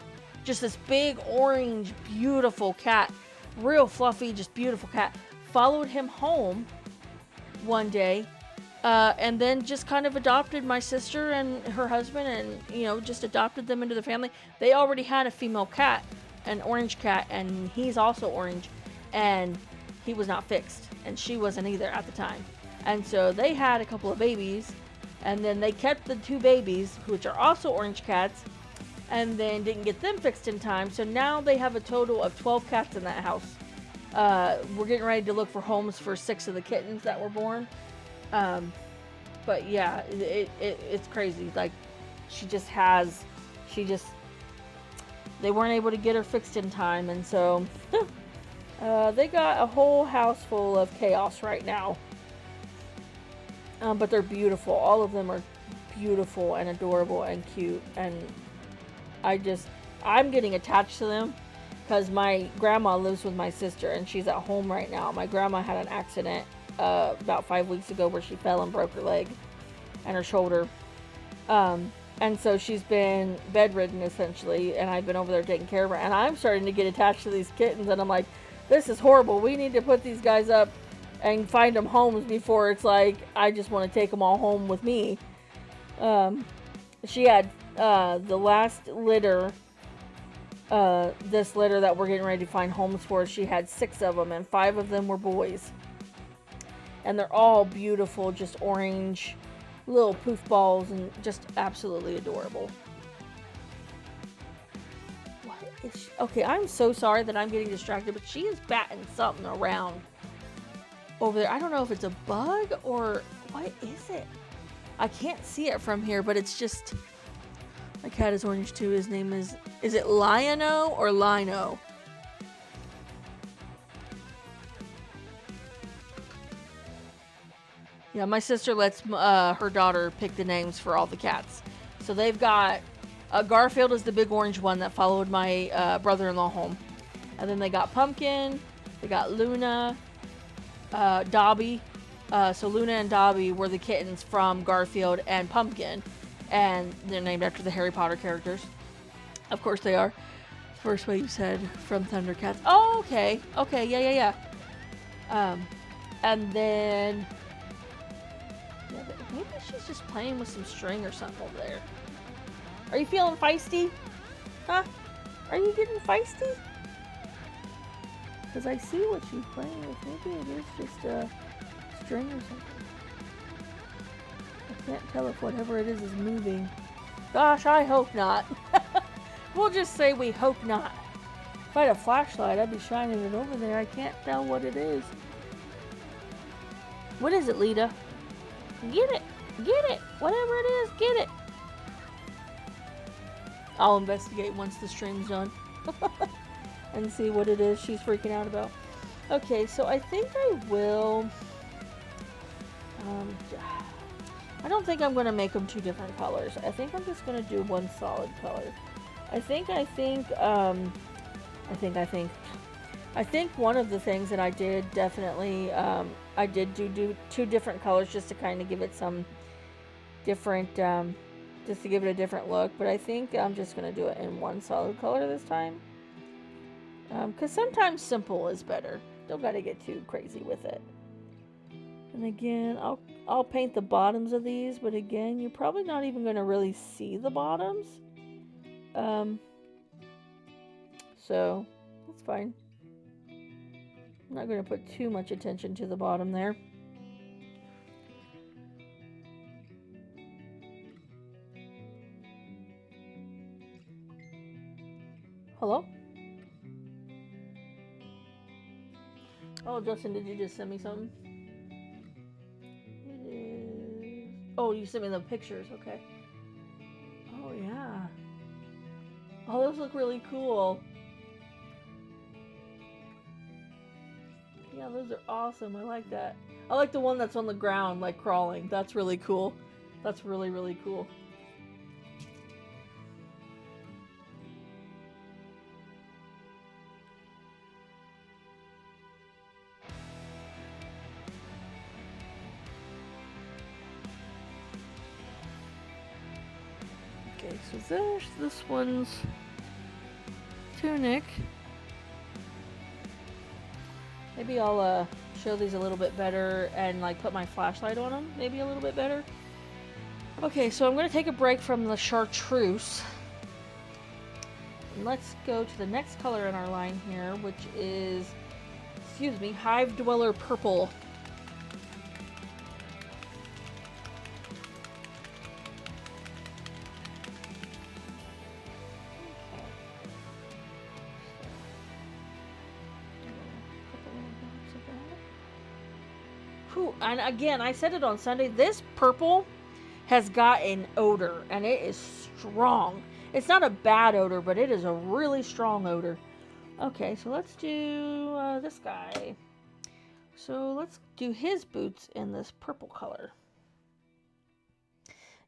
Just this big orange, beautiful cat. Real fluffy, just beautiful cat. Followed him home one day, and then just kind of adopted my sister and her husband, and, you know, just adopted them into the family. They already had a female cat, an orange cat, and he's also orange, and he was not fixed, and she wasn't either at the time. And so they had a couple of babies, and then they kept the 2 babies, which are also orange cats, and then didn't get them fixed in time. So now they have a total of 12 cats in that house. We're getting ready to look for homes for 6 of the kittens that were born. But yeah, it's crazy. Like, they weren't able to get her fixed in time. And so they got a whole house full of chaos right now. But they're beautiful. All of them are beautiful and adorable and cute. And I'm getting attached to them because my grandma lives with my sister and she's at home right now. My grandma had an accident about 5 weeks ago where she fell and broke her leg and her shoulder. And so she's been bedridden essentially, and I've been over there taking care of her. And I'm starting to get attached to these kittens, and I'm like, this is horrible. We need to put these guys up and find them homes before it's like I just want to take them all home with me. She had the last litter, this litter that we're getting ready to find homes for. She had 6 of them, and 5 of them were boys, and they're all beautiful, just orange little poof balls, and just absolutely adorable. What is she? Okay, I'm so sorry that I'm getting distracted, but she is batting something around over there. I don't know if it's a bug or what is it. I can't see it from here, but it's just, my cat is orange too. His name is it Lionel or Lino? Yeah, my sister lets her daughter pick the names for all the cats. So they've got, Garfield is the big orange one that followed my brother-in-law home. And then they got Pumpkin, they got Luna, Dobby. So Luna and Dobby were the kittens from Garfield and Pumpkin. And they're named after the Harry Potter characters. Of course they are. First way you said from Thundercats. Oh, okay. Okay, yeah. And then... yeah, maybe she's just playing with some string or something over there. Are you feeling feisty? Huh? Are you getting feisty? Because I see what she's playing with. Maybe it is just a string or something. I can't tell if whatever it is moving. Gosh, I hope not. We'll just say we hope not. If I had a flashlight, I'd be shining it over there. I can't tell what it is. What is it, Lita? Get it! Get it! Whatever it is, get it! I'll investigate once the stream's done. And see what it is she's freaking out about. Okay, so I think I will... I don't think I'm going to make them 2 different colors. I think I'm just going to do one solid color. I think one of the things that I did definitely, I did do 2 different colors just to kind of give it some different, just to give it a different look. But I think I'm just going to do it in one solid color this time. Because sometimes simple is better. Don't got to get too crazy with it. And again, I'll paint the bottoms of these, but again, you're probably not even going to really see the bottoms. So, that's fine. I'm not going to put too much attention to the bottom there. Hello? Oh, Justin, did you just send me something? It is... oh, you sent me the pictures. Okay. Oh, yeah. Oh, those look really cool. Yeah, those are awesome. I like that. I like the one that's on the ground, like crawling. That's really cool. That's really, really cool. Okay, so there's this one's tunic. Maybe I'll show these a little bit better and like put my flashlight on them, maybe a little bit better. Okay, so I'm going to take a break from the chartreuse. And let's go to the next color in our line here, which is, excuse me, Hive Dweller Purple. And again, I said it on Sunday, this purple has got an odor, and it is strong. It's not a bad odor, but it is a really strong odor. Okay, so let's do this guy. So let's do his boots in this purple color.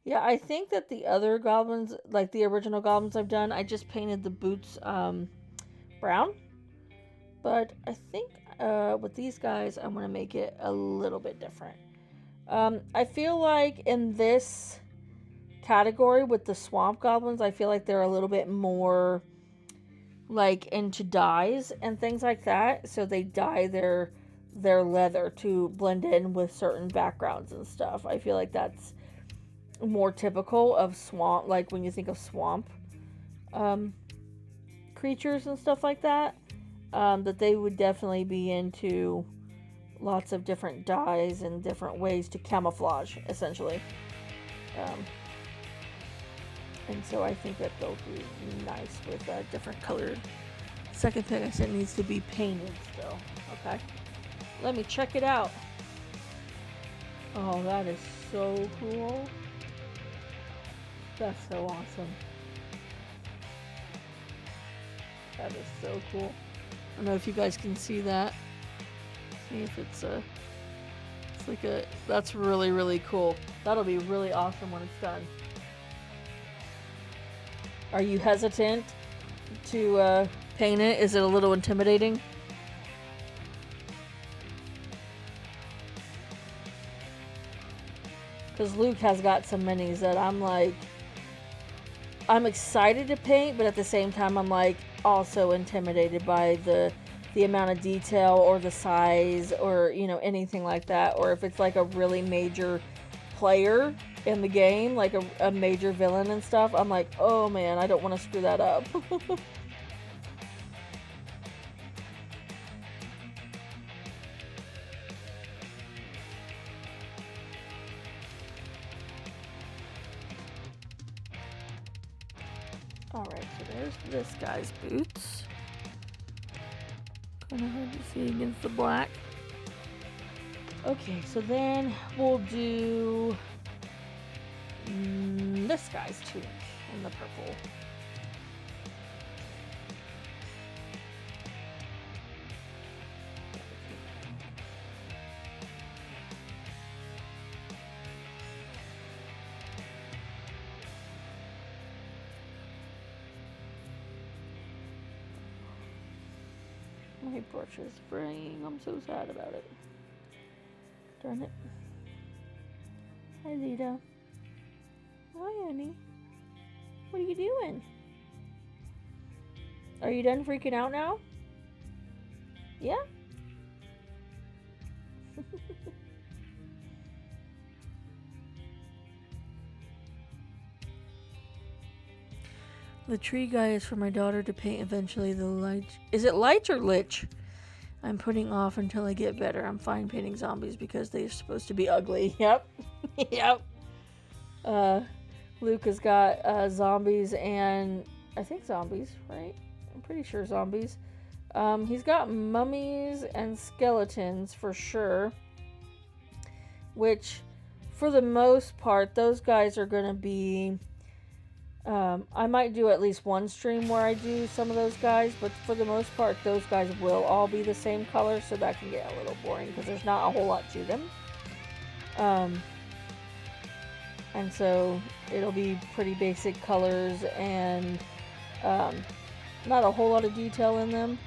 Yeah, I think that the other goblins, like the original goblins I've done, I just painted the boots brown. But I think with these guys, I'm going to make it a little bit different. I feel like in this category with the Swamp Goblins, I feel like they're a little bit more like into dyes and things like that. So they dye their their leather to blend in with certain backgrounds and stuff. I feel like that's more typical of swamp, like when you think of swamp creatures and stuff like that. That they would definitely be into lots of different dyes and different ways to camouflage, essentially. And so I think that they'll be nice with different colored. Second thing I said needs to be painted still. Okay. Let me check it out. Oh, that is so cool. That's so awesome. That is so cool. I don't know if you guys can see that. See if it's like a, that's really, really cool. That'll be really awesome when it's done. Are you hesitant to paint it? Is it a little intimidating? Because Luke has got some minis that I'm like, I'm excited to paint, but at the same time I'm like also intimidated by the amount of detail or the size or, you know, anything like that. Or if it's like a really major player in the game, like a major villain and stuff, I'm like, oh man, I don't want to screw that up. Alright, so there's this guy's boots. Kind of hard to see against the black. Okay, so then we'll do this guy's tunic in the purple. My brush is fraying. I'm so sad about it. Darn it. Hi, Lita. Hi, honey. What are you doing? Are you done freaking out now? Yeah? The tree guy is for my daughter to paint eventually. The light. Is it light or lich? I'm putting off until I get better. I'm fine painting zombies because they're supposed to be ugly. Yep. Yep. Luke has got zombies and I think zombies, right? I'm pretty sure zombies. He's got mummies and skeletons for sure. Which, for the most part, those guys are going to be... I might do at least one stream where I do some of those guys, but for the most part, those guys will all be the same color, so that can get a little boring because there's not a whole lot to them. And so it'll be pretty basic colors and not a whole lot of detail in them,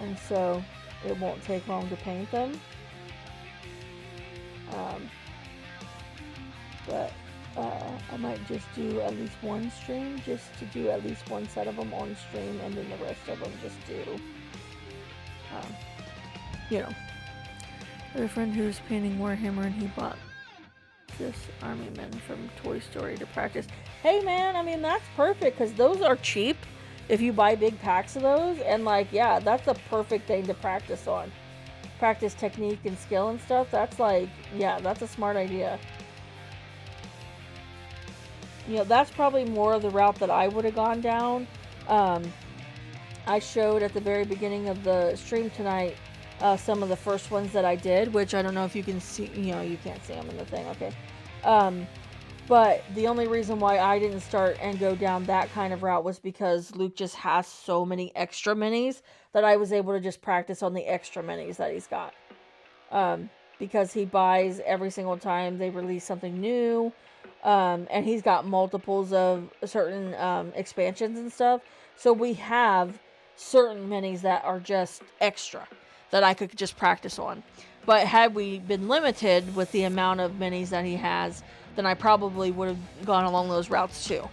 and so it won't take long to paint them. But I might just do at least one stream, just to do at least one set of them on stream, and then the rest of them just do, you know. I have a friend who's painting Warhammer, and he bought this army men from Toy Story to practice. Hey man, I mean, that's perfect, because those are cheap if you buy big packs of those, and like, yeah, that's a perfect thing to practice on. Practice technique and skill and stuff. That's like, yeah, that's a smart idea. You know, that's probably more of the route that I would have gone down. I showed at the very beginning of the stream tonight some of the first ones that I did, which I don't know if you can see. You know, you can't see them in the thing, okay. But the only reason why I didn't start and go down that kind of route was because Luke just has so many extra minis that I was able to just practice on the extra minis that he's got. Because he buys every single time they release something new. And he's got multiples of certain expansions and stuff. So we have certain minis that are just extra that I could just practice on. But had we been limited with the amount of minis that he has, then I probably would have gone along those routes too.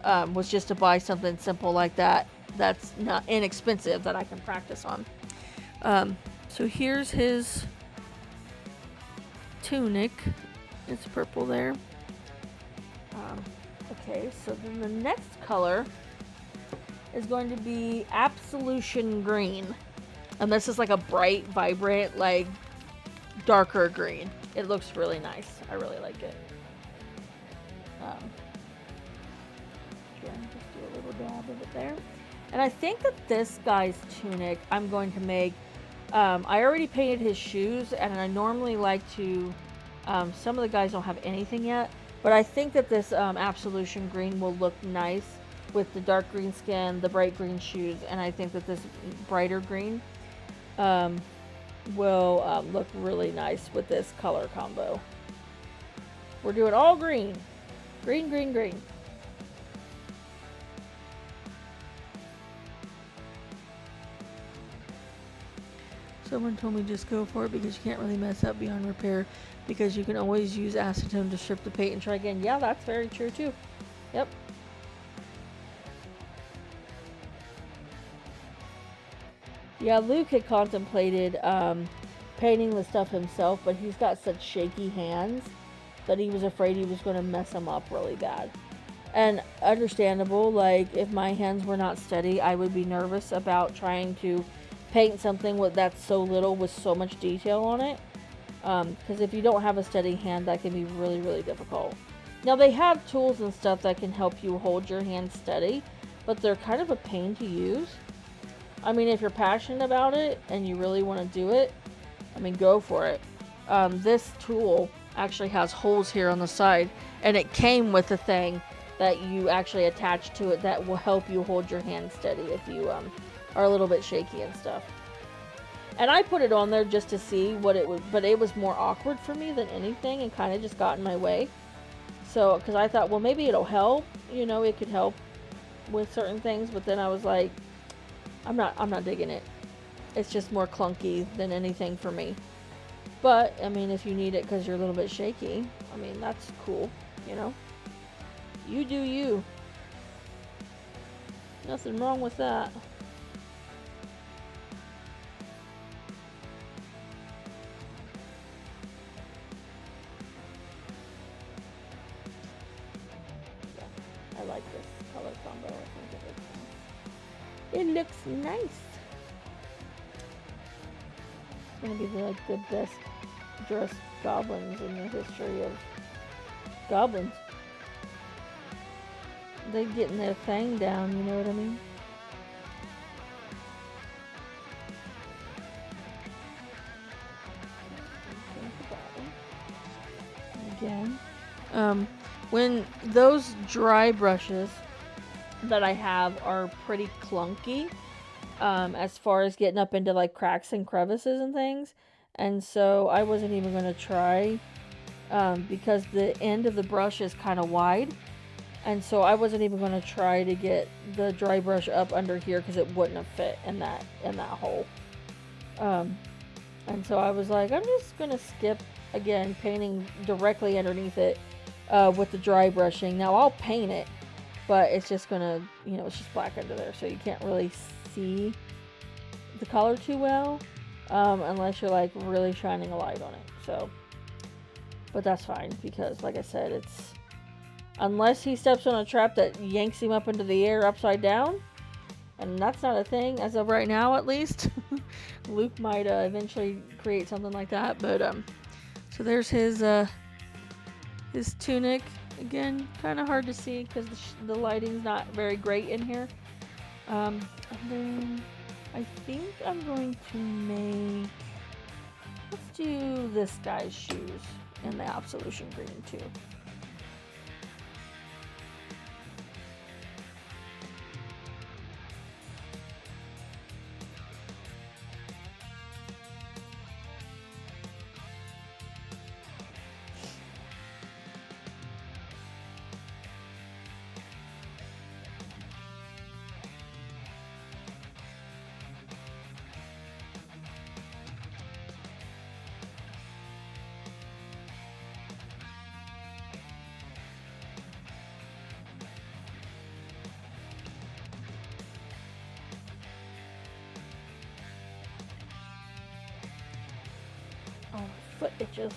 Was just to buy something simple like that that's not inexpensive that I can practice on. So here's his tunic. It's purple there. Okay, so then the next color is going to be Absolution Green. And this is like a bright, vibrant, like darker green. It looks really nice. I really like it. Again, just do a little dab of it there. And I think that this guy's tunic I'm going to make, I already painted his shoes, and I normally like to, some of the guys don't have anything yet, but I think that this Absolution Green will look nice with the dark green skin, the bright green shoes, and I think that this brighter green will look really nice with this color combo. We're doing all green. Green, green, green. Someone told me just go for it because you can't really mess up beyond repair, because you can always use acetone to strip the paint and try again. Yeah, that's very true too. Yep. Yeah, Luke had contemplated painting the stuff himself, but he's got such shaky hands that he was afraid he was going to mess them up really bad. And understandable, like if my hands were not steady, I would be nervous about trying to paint something that's so little with so much detail on it. Because if you don't have a steady hand, that can be really, really difficult. Now they have tools and stuff that can help you hold your hand steady, but they're kind of a pain to use. I mean, if you're passionate about it and you really want to do it, I mean, go for it. This tool actually has holes here on the side, and it came with a thing that you actually attach to it that will help you hold your hand steady if you are a little bit shaky and stuff. And I put it on there just to see what it would, but it was more awkward for me than anything and kind of just got in my way. So, because I thought, well, maybe it'll help, you know, it could help with certain things, but then I was like, I'm not digging it. It's just more clunky than anything for me. But, I mean, if you need it because you're a little bit shaky, I mean, that's cool, you know? You do you. Nothing wrong with that. Yeah, I like this color combo. I think it looks nice. It's gonna be like the best dressed goblins in the history of goblins. They're getting their thing down, you know what I mean? Again, when those dry brushes that I have are pretty clunky, as far as getting up into like cracks and crevices and things, and so I wasn't even going to try, because the end of the brush is kind of wide, and so I wasn't even going to try to get the dry brush up under here because it wouldn't have fit in that hole. And so I was like, I'm just going to skip again painting directly underneath it with the dry brushing. Now I'll paint it, but it's just gonna, you know, it's just black under there, so you can't really see the color too well, unless you're like really shining a light on it. So, but that's fine, because like I said, it's, unless he steps on a trap that yanks him up into the air upside down, and that's not a thing as of right now, at least. Luke might eventually create something like that, but so there's his tunic. Again, kind of hard to see because the lighting's not very great in here. And then I think I'm going to make, let's do this guy's shoes in the Absolution Green too. foot itches.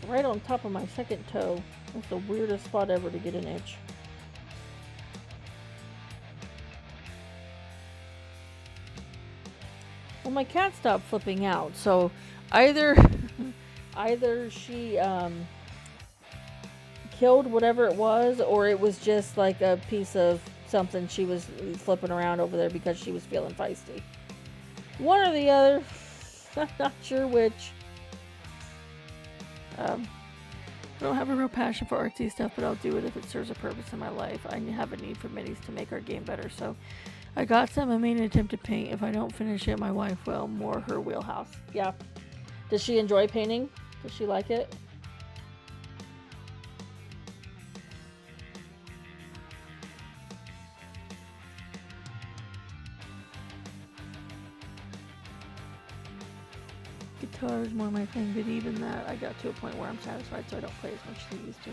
Right on top of my second toe. That's the weirdest spot ever to get an itch. Well, my cat stopped flipping out, so either she killed whatever it was, or it was just like a piece of something she was flipping around over there because she was feeling feisty. One or the other. I'm not sure which. I don't have a real passion for artsy stuff, but I'll do it if it serves a purpose in my life. I have a need for minis to make our game better, so I got some and made an attempt to paint. If I don't finish it, my wife will. More her wheelhouse. Yeah. Does she enjoy painting? Does she like it? Guitar is more my thing, but even that, I got to a point where I'm satisfied, so I don't play as much as I used to.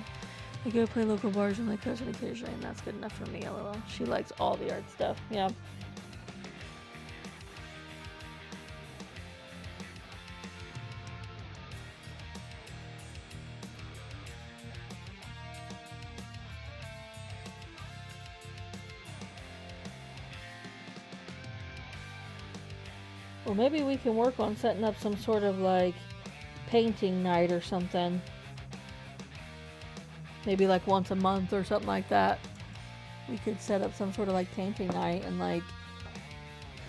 I go play local bars with my cousin occasionally, and that's good enough for me, lol. She likes all the art stuff, yeah. Well, maybe we can work on setting up some sort of like painting night or something. Maybe like once a month or something like that. We could set up some sort of like painting night and like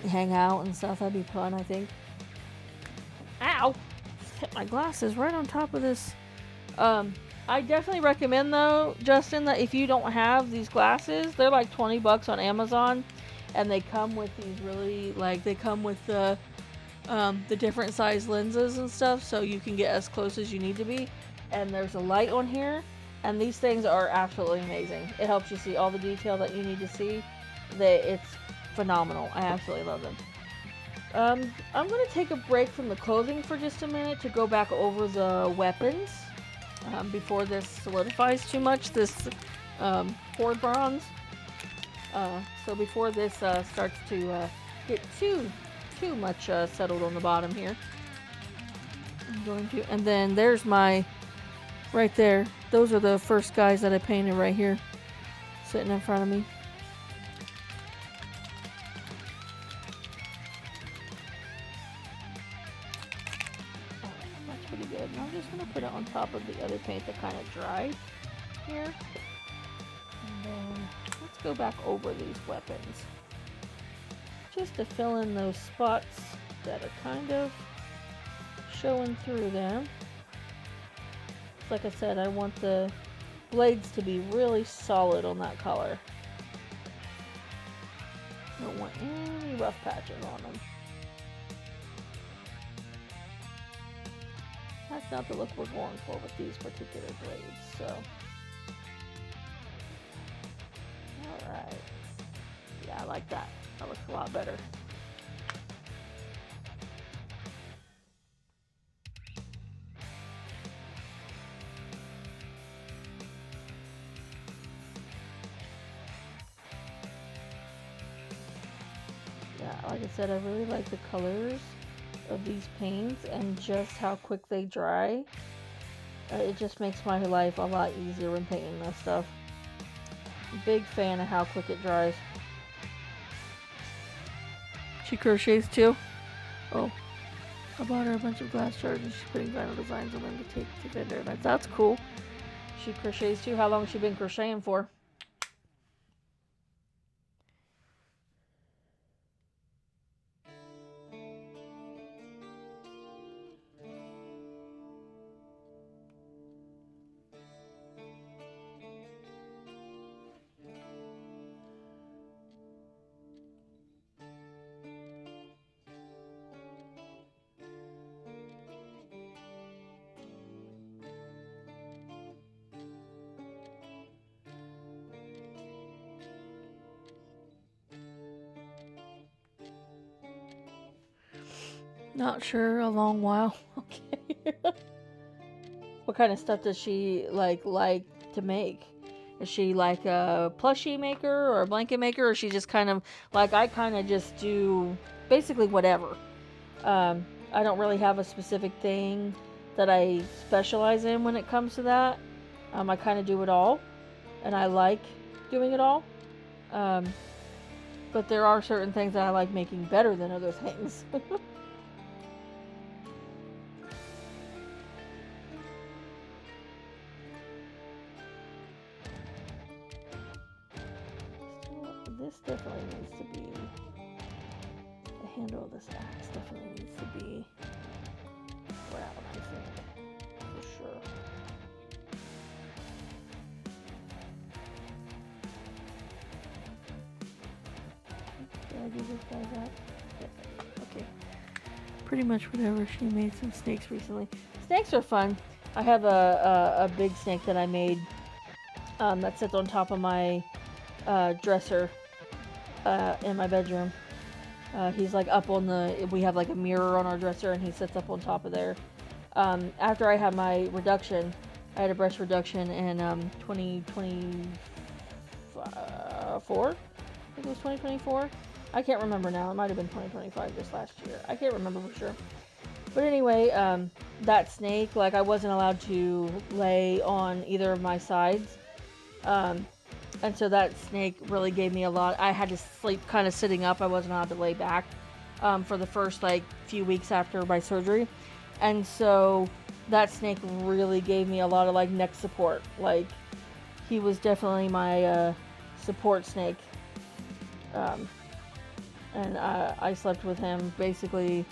hang out and stuff. That'd be fun, I think. Ow! Just hit my glasses right on top of this. I definitely recommend though, Justin, that if you don't have these glasses, they're like $20 on Amazon. And they come with these really, like, they come with the different size lenses and stuff, so you can get as close as you need to be. And there's a light on here, and these things are absolutely amazing. It helps you see all the detail that you need to see. It's phenomenal. I absolutely love them. I'm going to take a break from the clothing for just a minute to go back over the weapons before this solidifies too much, this horde bronze. So before this starts to get too much settled on the bottom here, I'm going to, and then there's my, right there, those are the first guys that I painted right here, sitting in front of me. Oh, that's pretty good. And I'm just going to put it on top of the other paint that kind of dried here. And then let's go back over these weapons just to fill in those spots that are kind of showing through them. Like I said, I want the blades to be really solid on that color. I don't want any rough patches on them. That's not the look we're going for with these particular blades, so. Alright. Yeah, I like that. That looks a lot better. Yeah, like I said, I really like the colors of these paints and just how quick they dry. It just makes my life a lot easier when painting this stuff. Big fan of how quick it dries. She crochets too? Oh. I bought her a bunch of glass jars and she's putting vinyl designs on them to take to vendor events. That's cool. She crochets too. How long has she been crocheting for? Not sure, a long while. Okay. What kind of stuff does she like to make? Is she like a plushie maker or a blanket maker, or is she just kind of like, I kind of just do basically whatever. I don't really have a specific thing that I specialize in when it comes to that. I kind of do it all, and I like doing it all. But there are certain things that I like making better than other things. So this definitely needs to be, the handle of this axe definitely needs to be brown, I think, for sure. Did I do this guy that? Yeah. Okay. Pretty much whatever. She made some snakes recently. Snakes are fun. I have a big snake that I made that sits on top of my dresser in my bedroom. He's like up on the, we have like a mirror on our dresser and he sits up on top of there. After I had my reduction, I had a breast reduction in 2024. I think it was 2024. I can't remember now. It might have been 2025 just last year. I can't remember for sure. But anyway, that snake, like I wasn't allowed to lay on either of my sides. And so that snake really gave me a lot. I had to sleep kind of sitting up. I wasn't allowed to lay back for the first like few weeks after my surgery. And so that snake really gave me a lot of like neck support. Like he was definitely my support snake. And I slept with him basically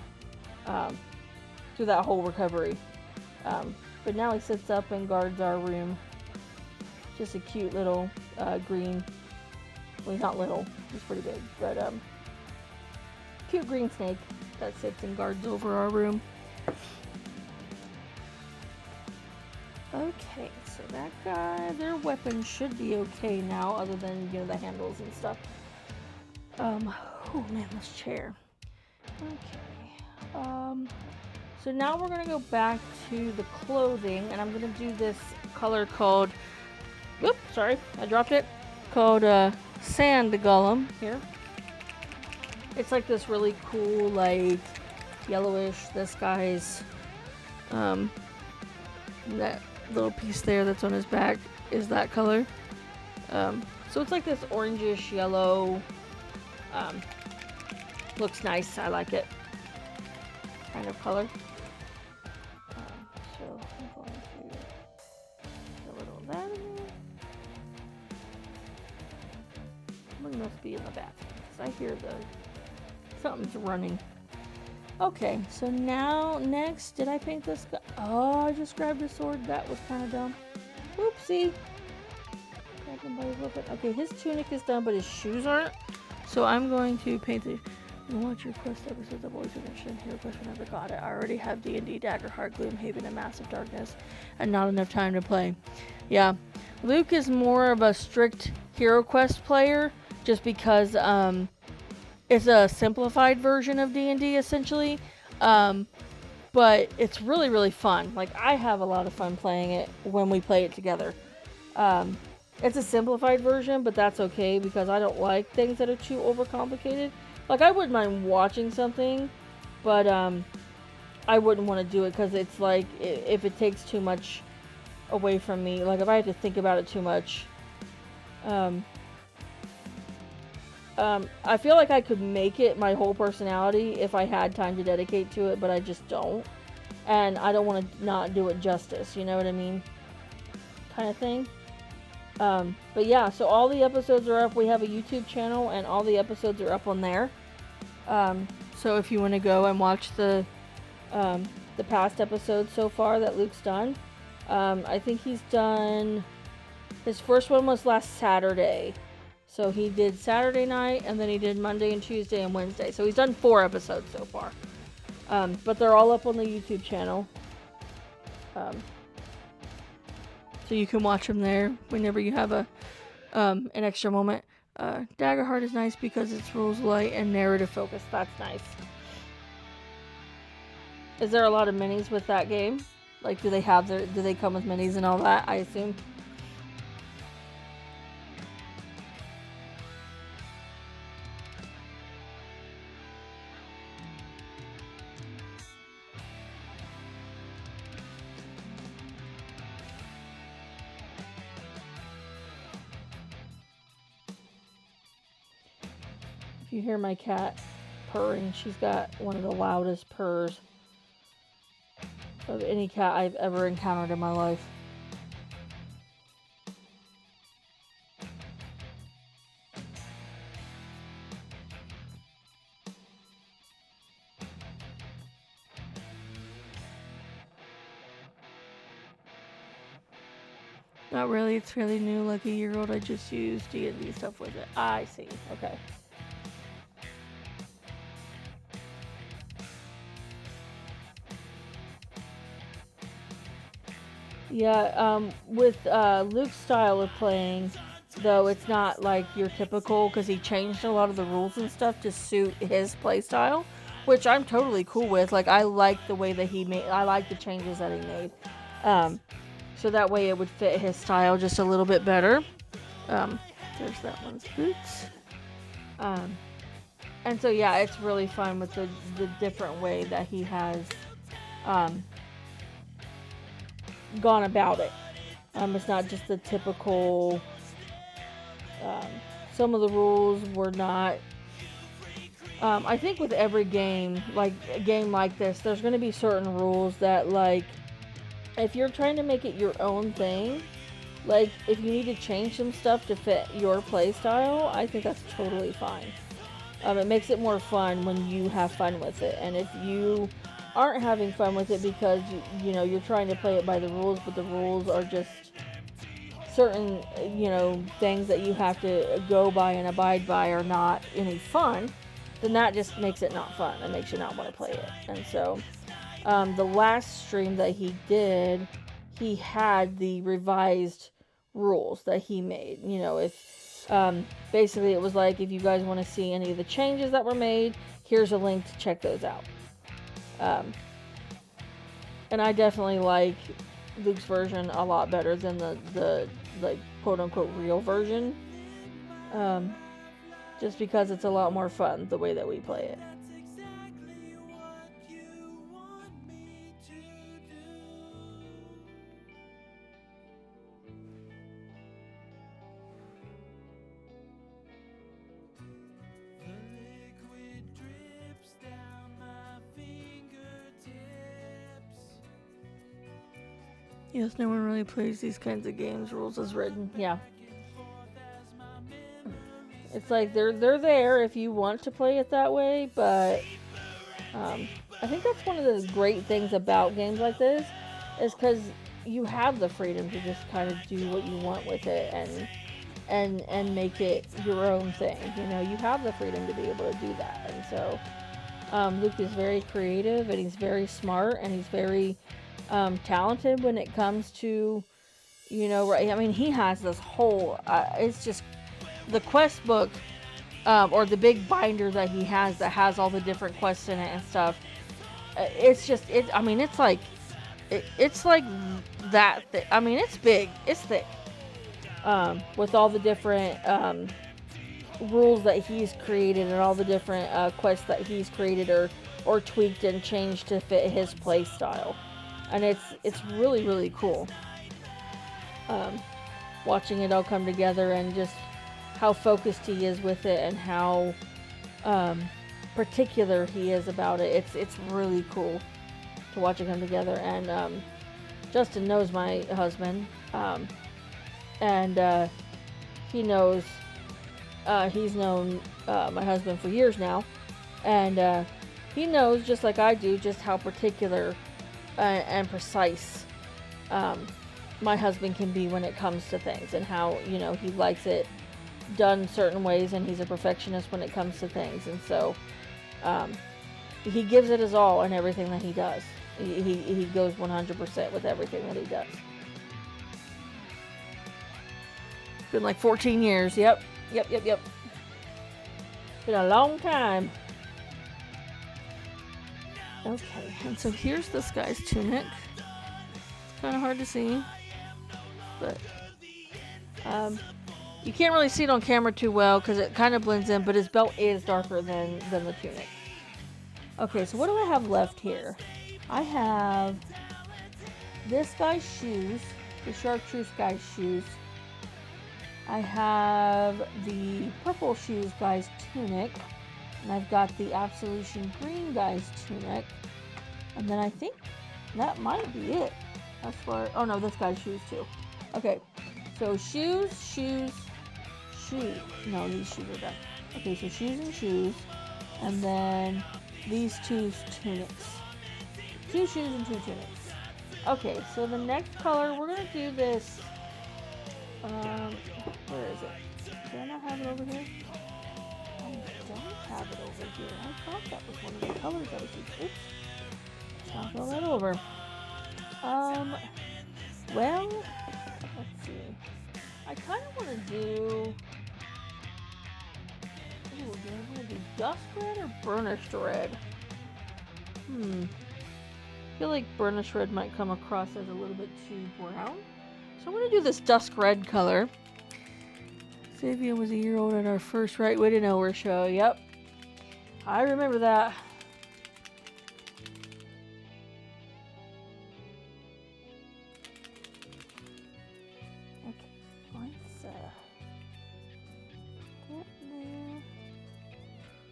through that whole recovery. But now he sits up and guards our room. Just a cute little green, well he's not little, he's pretty big, but cute green snake that sits and guards over our room. Okay, so that guy, their weapons should be okay now, other than, you know, the handles and stuff. Oh man, this chair. Okay. So now we're gonna go back to the clothing, and I'm gonna do this color called, oops, sorry, I dropped it, called Sand Golem here. It's like this really cool, like, yellowish, this guy's, that little piece there that's on his back is that color. So it's like this orangish yellow, looks nice, I like it, kind of color. So I'm going to put a little of that in there. One must be in the bathroom, because I hear something's running. Okay, so now, next, did I paint this guy? Oh, I just grabbed a sword. That was kind of dumb. Oopsie. Okay, his tunic is done, but his shoes aren't. So I'm going to paint the... Watch your quest episodes. I've always been interested in Hero Quest, but never got it. I already have D&D, Daggerheart, Gloomhaven, and Massive Darkness, and not enough time to play. Yeah, Luke is more of a strict Hero Quest player, just because it's a simplified version of D&D essentially, but it's really, really fun. Like, I have a lot of fun playing it when we play it together. It's a simplified version, but that's okay because I don't like things that are too overcomplicated. Like, I wouldn't mind watching something, but I wouldn't want to do it because it's like, if it takes too much away from me, like if I had to think about it too much, I feel like I could make it my whole personality if I had time to dedicate to it, but I just don't. And I don't want to not do it justice, you know what I mean? Kind of thing. But yeah, so all the episodes are up. We have a YouTube channel, and all the episodes are up on there. So if you want to go and watch the past episodes so far that Luke's done, I think he's done, his first one was last Saturday. So he did Saturday night, and then he did Monday and Tuesday and Wednesday. So he's done 4 episodes so far. But they're all up on the YouTube channel. So you can watch them there whenever you have an extra moment. Daggerheart is nice because it's rules light and narrative focused. That's nice. Is there a lot of minis with that game? Like, do they come with minis and all that, I assume? If you hear my cat purring, she's got one of the loudest purrs of any cat I've ever encountered in my life. Not really, it's fairly new, like a year old. I just used D&D stuff with it. I see, okay. Yeah, with Luke's style of playing, though, it's not like your typical, because he changed a lot of the rules and stuff to suit his play style, which I'm totally cool with. Like, I like the way that I like the changes that he made. So that way it would fit his style just a little bit better. There's that one's boots. And so, yeah, it's really fun with the different way that he has gone about it. It's not just the typical. Some of the rules were not. I think with every game, like a game like this, there's going to be certain rules that, like, if you're trying to make it your own thing, like, if you need to change some stuff to fit your play style, I think that's totally fine. It makes it more fun when you have fun with it. And if you aren't having fun with it because, you know, you're trying to play it by the rules, but the rules are just certain, you know, things that you have to go by and abide by are not any fun, then that just makes it not fun. It makes you not want to play it. And so the last stream that he did, he had the revised rules that he made. You know, if basically it was like, if you guys want to see any of the changes that were made, here's a link to check those out. And I definitely like Luke's version a lot better than the like quote unquote real version. Just because it's a lot more fun the way that we play it. Yes, no one really plays these kinds of games, rules as written. Yeah. It's like they're there if you want to play it that way, but I think that's one of the great things about games like this, is because you have the freedom to just kind of do what you want with it and make it your own thing. You know, you have the freedom to be able to do that. And so Luke is very creative, and he's very smart, and he's very talented when it comes to, you know, right? I mean, he has this whole it's just the quest book, or the big binder that he has that has all the different quests in it and stuff. It's just I mean, it's like that thick. I mean, it's big, it's thick, with all the different rules that he's created and all the different quests that he's created or tweaked and changed to fit his play style. And it's really, really cool watching it all come together, and just how focused he is with it, and how particular he is about it. It's really cool to watch it come together. And Justin knows my husband, and he knows he's known my husband for years now, and he knows, just like I do, just how particular and precise my husband can be when it comes to things, and how, you know, he likes it done certain ways, and he's a perfectionist when it comes to things. And so he gives it his all in everything that he does. He goes 100% with everything that he does. It's been like 14 years. Yep. Been a long time. Okay, and so here's this guy's tunic. It's kind of hard to see, but you can't really see it on camera too well because it kind of blends in, but his belt is darker than the tunic. Okay, so what do I have left here? I have this guy's shoes, the chartreuse guy's shoes. I have the purple shoes guy's tunic. And I've got the Absolution Green guy's tunic. And then I think that might be it. As far, oh no, this guy's shoes too. Okay, so shoes. No, these shoes are done. Okay, so shoes and shoes. And then these two tunics. 2 shoes and 2 tunics. Okay, so the next color, we're going to do this. Where is it? Do I not have it over here? I don't have it over here. I thought that was one of the colors I was using. Oops. I'll throw that over. Well, let's see. I kind of want to do... Ooh, do I want to do dust red or burnished red? I feel like burnished red might come across as a little bit too brown. So I'm going to do this dusk red color. Savannah was a year old at our first Right Way to Nowhere show. Yep. I remember that. Okay. Let's get there.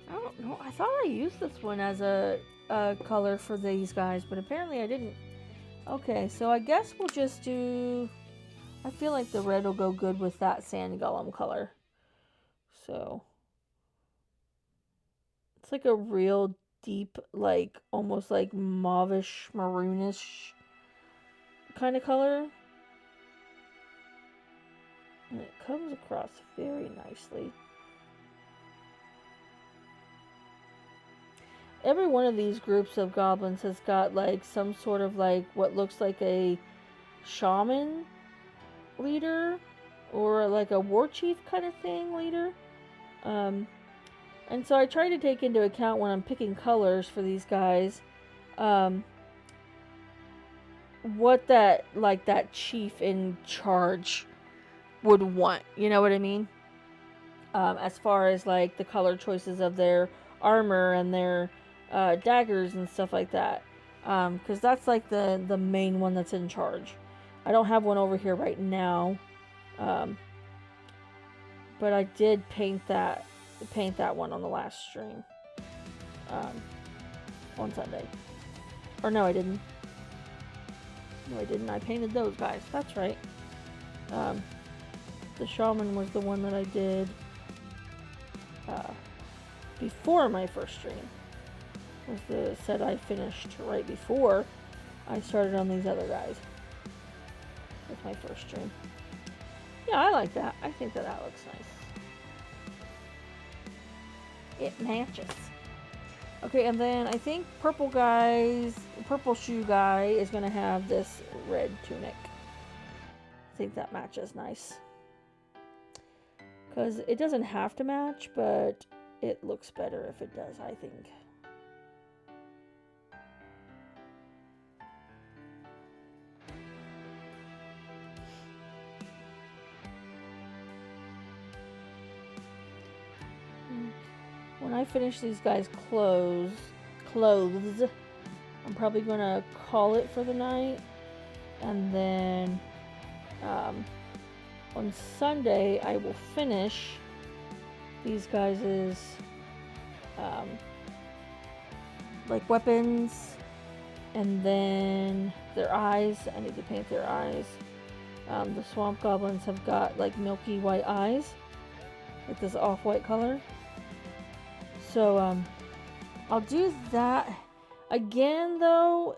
I don't know. I thought I used this one as a color for these guys, but apparently I didn't. Okay, so I guess we'll just do... I feel like the red will go good with that sand golem color. So it's like a real deep, like almost like mauvish, maroonish kind of color. And it comes across very nicely. Every one of these groups of goblins has got like some sort of like what looks like a shaman leader or like a war chief kind of thing leader. And so I try to take into account when I'm picking colors for these guys, what that chief in charge would want. You know what I mean? As far as like the color choices of their armor and their daggers and stuff like that, because that's like the main one that's in charge. I don't have one over here right now, but I did paint that one on the last stream on Sunday. Or no, I didn't. No, I didn't. I painted those guys. That's right. The shaman was the one that I did before my first stream. Was the set I finished right before I started on these other guys. With my first stream. Yeah, I like that. I think that looks nice. It matches. Okay, and then I think purple shoe guy is going to have this red tunic. I think that matches nice. Because it doesn't have to match, but it looks better if it does, I think. When I finish these guys' clothes, I'm probably going to call it for the night. And then on Sunday, I will finish these guys' like weapons. And then their eyes. I need to paint their eyes. The Swamp Goblins have got like milky white eyes. Like this off-white color. So, I'll do that. Again, though,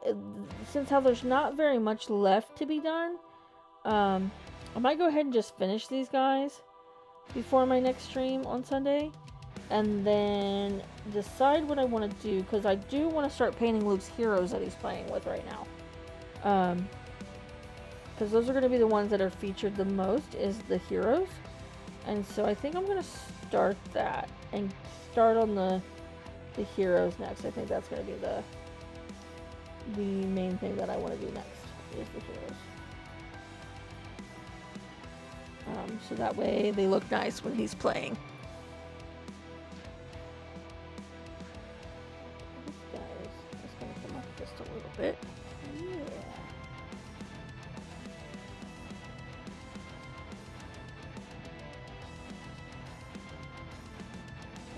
since how there's not very much left to be done, I might go ahead and just finish these guys before my next stream on Sunday. And then decide what I want to do, because I do want to start painting Luke's heroes that he's playing with right now. Because those are going to be the ones that are featured the most, is the heroes. And so I think I'm going to start that and start on the heroes next. I think that's going to be the main thing that I want to do next, is the heroes. So that way they look nice when he's playing. This guy is just going to come up just a little bit.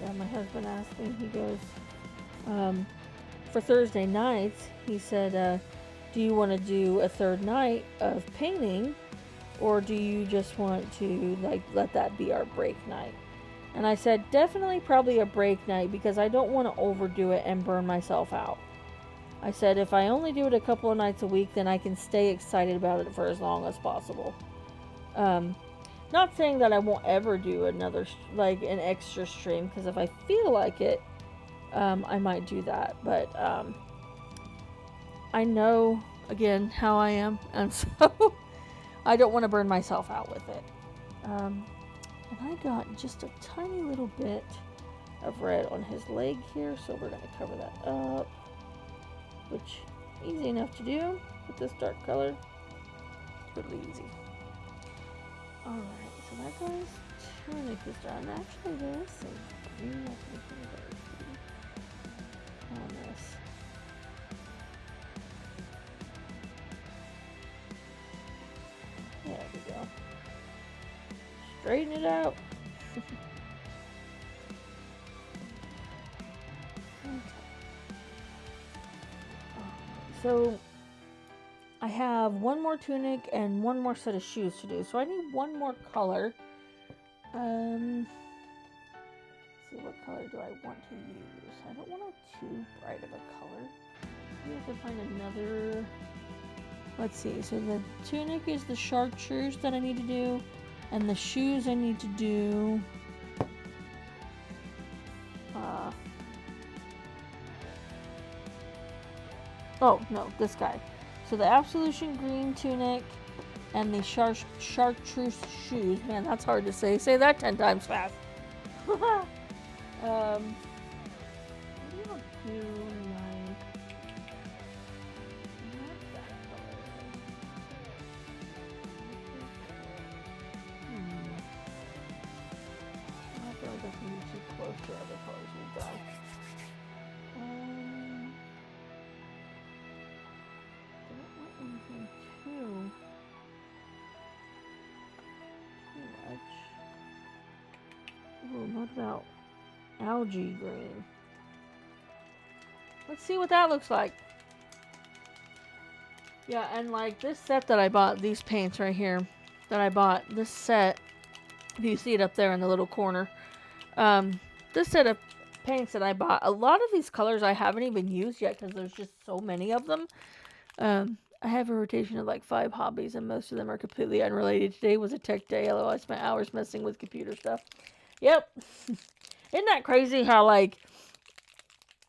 Yeah, my husband asked me, he goes, for Thursday nights, he said, do you want to do a third night of painting, or do you just want to like let that be our break night? And I said, definitely probably a break night, because I don't want to overdo it and burn myself out. I said, if I only do it a couple of nights a week, then I can stay excited about it for as long as possible. Not saying that I won't ever do another, like an extra stream, because if I feel like it, I might do that. But I know, again, how I am, and so I don't want to burn myself out with it. And I got just a tiny little bit of red on his leg here, so we're going to cover that up, which easy enough to do with this dark color. Really easy. Alright, so that guy's tunic is done. Actually, there is some green on this. There we go. Straighten it out. So I have one more tunic and one more set of shoes to do. So I need one more color. Let's see, what color do I want to use? I don't want too bright of a color. Maybe I can find another. Let's see. So the tunic is the chartreuse that I need to do, and the shoes I need to do. Oh no, this guy. So the Absolution Green tunic and the chartreuse shoes. Man, that's hard to say. Say that 10 times fast. Maybe I'll do like not that color. I feel like that's gonna be too close to other colors we've done. Too much. Oh, what about algae green? Let's see what that looks like. Yeah, and like this set that I bought, these paints right here that I bought, this set, if you see it up there in the little corner, this set of paints that I bought, a lot of these colors I haven't even used yet because there's just so many of them. I have a rotation of like 5 hobbies, and most of them are completely unrelated. Today was a tech day, although I spent hours messing with computer stuff. Yep. Isn't that crazy how, like,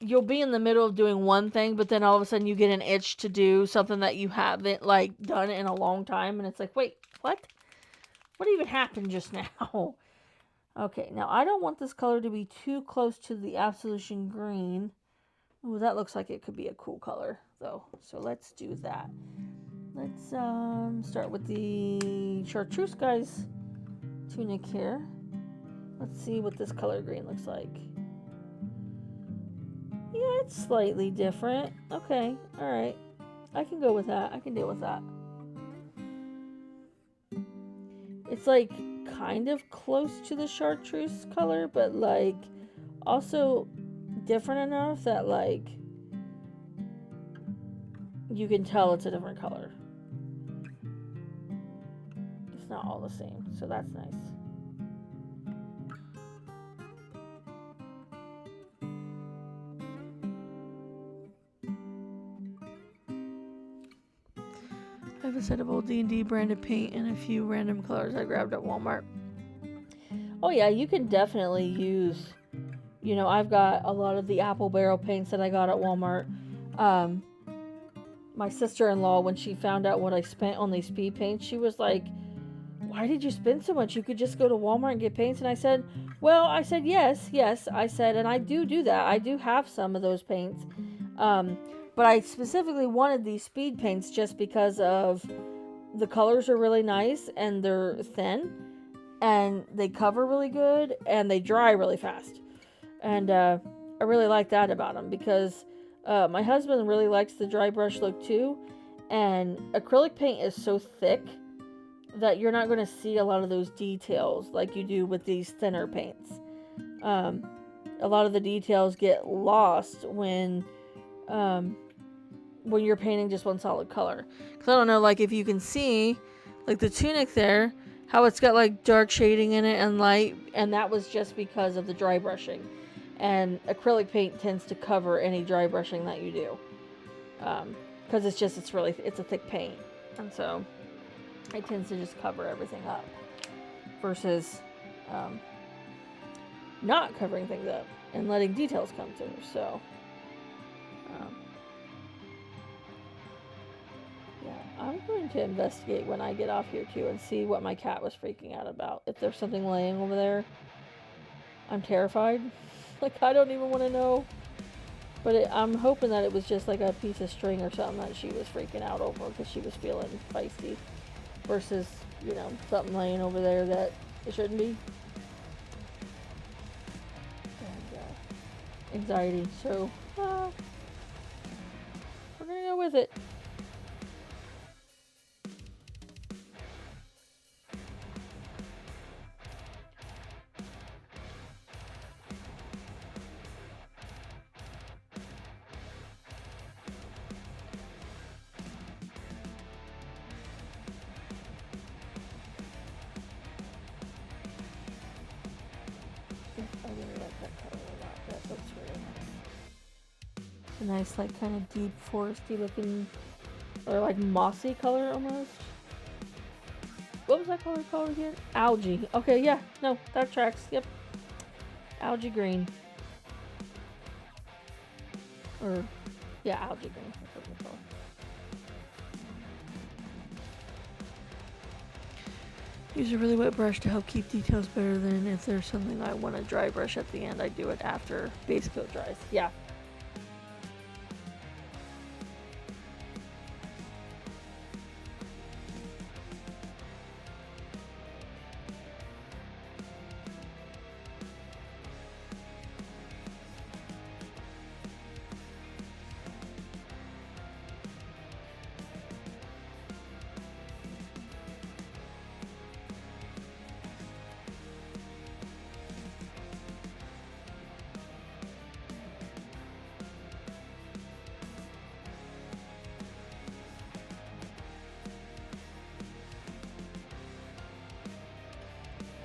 you'll be in the middle of doing one thing, but then all of a sudden you get an itch to do something that you haven't, like, done in a long time, and it's like, wait, what? What even happened just now? Okay, now I don't want this color to be too close to the Absolution Green. Ooh, that looks like it could be a cool color, though. So let's do that. Let's start with the chartreuse guy's tunic here. Let's see what this color green looks like. Yeah, it's slightly different. Okay, alright. I can go with that. I can deal with that. It's like kind of close to the chartreuse color, but like also different enough that like you can tell it's a different color. It's not all the same, so that's nice. I have a set of old D&D branded paint and a few random colors I grabbed at Walmart. Oh yeah, you can definitely use, you know, I've got a lot of the apple barrel paints that I got at Walmart. My sister-in-law, when she found out what I spent on these speed paints, she was like, why did you spend so much? You could just go to Walmart and get paints. And I said, well, I said, yes, I said, and I do that. I do have some of those paints. But I specifically wanted these speed paints just because of the colors are really nice and they're thin and they cover really good and they dry really fast. And I really like that about them because my husband really likes the dry brush look too. And acrylic paint is so thick that you're not going to see a lot of those details like you do with these thinner paints. a lot of the details get lost when you're painting just one solid color. Because I don't know, like if you can see, like the tunic there, how it's got like dark shading in it and light, and that was just because of the dry brushing. And acrylic paint tends to cover any dry brushing that you do, because it's a thick paint, and so it tends to just cover everything up versus not covering things up and letting details come through. So yeah, I'm going to investigate when I get off here too and see what my cat was freaking out about. If there's something laying over there, I'm terrified. Like, I don't even want to know. But I'm hoping that it was just like a piece of string or something that she was freaking out over because she was feeling feisty. Versus, you know, something laying over there that it shouldn't be. And anxiety. So, we're gonna go with it. A nice, like, kind of deep foresty looking, or like mossy color almost. What was that color called again? Algae. Okay, yeah, no, that tracks. Yep, algae green. Or yeah, algae green. That's what we call it. Use a really wet brush to help keep details better than if there's something I want to dry brush at the end. I do it after base coat dries. Yeah.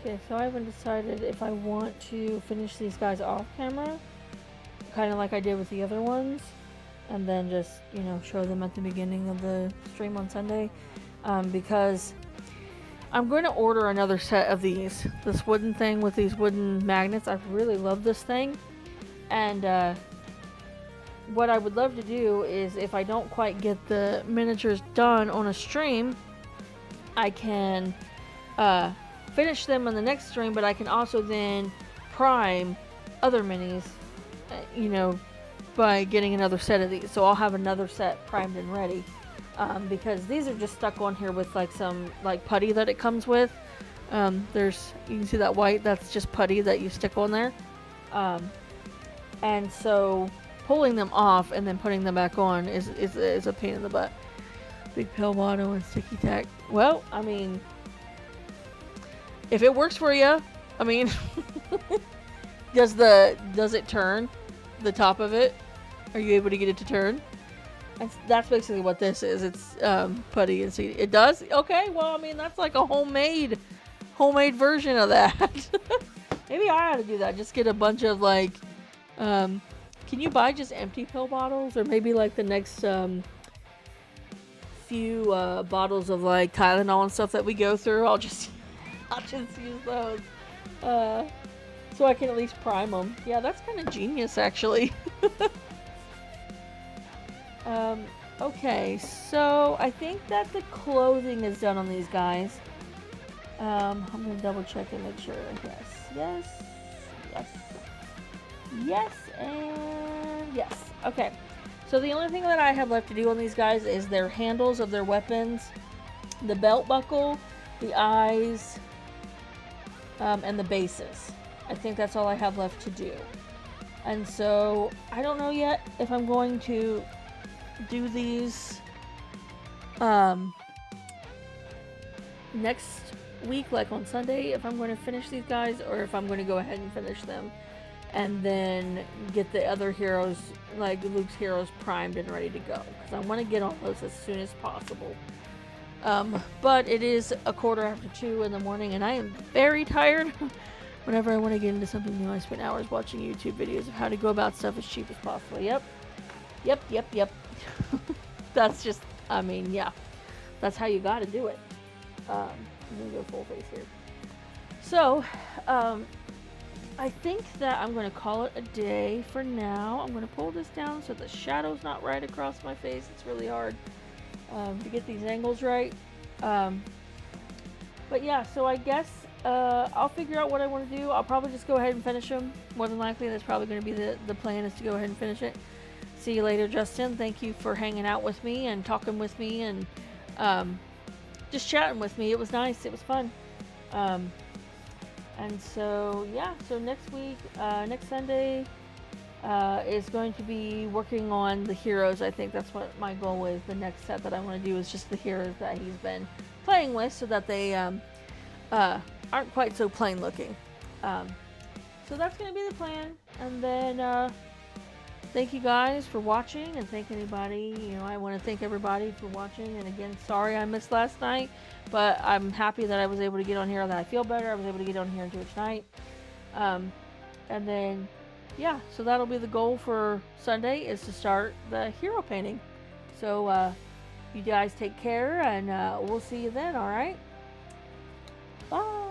Okay, so I haven't decided if I want to finish these guys off camera, kind of like I did with the other ones, and then just, you know, show them at the beginning of the stream on Sunday, because I'm going to order another set of this wooden thing with these wooden magnets. I really love this thing, and what I would love to do is, if I don't quite get the miniatures done on a stream, I can finish them on the next stream, but I can also then prime other minis, you know, by getting another set of these. So I'll have another set primed and ready, because these are just stuck on here with like some like putty that it comes with. You can see that white, that's just putty that you stick on there, and so pulling them off and then putting them back on is a pain in the butt. Big pill bottle and sticky tack. Well, I mean, if it works for you, I mean, does it turn the top of it? Are you able to get it to turn? That's basically what this is. It's putty and sticky. It does? Okay, well, I mean, that's like a homemade version of that. Maybe I ought to do that. Just get a bunch of like, can you buy just empty pill bottles, or maybe like the next few bottles of like Tylenol and stuff that we go through, I'll just use those, so I can at least prime them. Yeah, that's kind of genius, actually. Okay, so I think that the clothing is done on these guys. I'm gonna double check and make sure. Yes, and yes. Okay, so the only thing that I have left to do on these guys is their handles of their weapons, the belt buckle, the eyes, and the bases. I think that's all I have left to do. And so I don't know yet if I'm going to do these next week, like on Sunday, if I'm going to finish these guys, or if I'm going to go ahead and finish them and then get the other heroes, like Luke's heroes, primed and ready to go, because I want to get on those as soon as possible. But it is 1:15 in the morning, and I am very tired. Whenever I want to get into something new, I spend hours watching YouTube videos of how to go about stuff as cheap as possible. Yep. That's just, I mean, yeah. That's how you got to do it. I'm going to go full face here. So, I think that I'm going to call it a day for now. I'm going to pull this down so the shadow's not right across my face. It's really hard to get these angles right. But yeah, so I guess I'll figure out what I want to do. I'll probably just go ahead and finish them. More than likely, that's probably going to be the plan, is to go ahead and finish it. See you later, Justin. Thank you for hanging out with me and talking with me and just chatting with me. It was nice. It was fun. And so, yeah, so next week, next Sunday, is going to be working on the heroes. I think that's what my goal is. The next set that I want to do is just the heroes that he's been playing with, so that they aren't quite so plain looking. So that's going to be the plan. And then thank you guys for watching, and thank anybody, I want to thank everybody for watching. And again, sorry I missed last night, but I'm happy that I was able to get on here, that I feel better. I was able to get on here and do it tonight. And then, yeah, so that'll be the goal for Sunday, is to start the hero painting. So you guys take care, and we'll see you then, all right? Bye.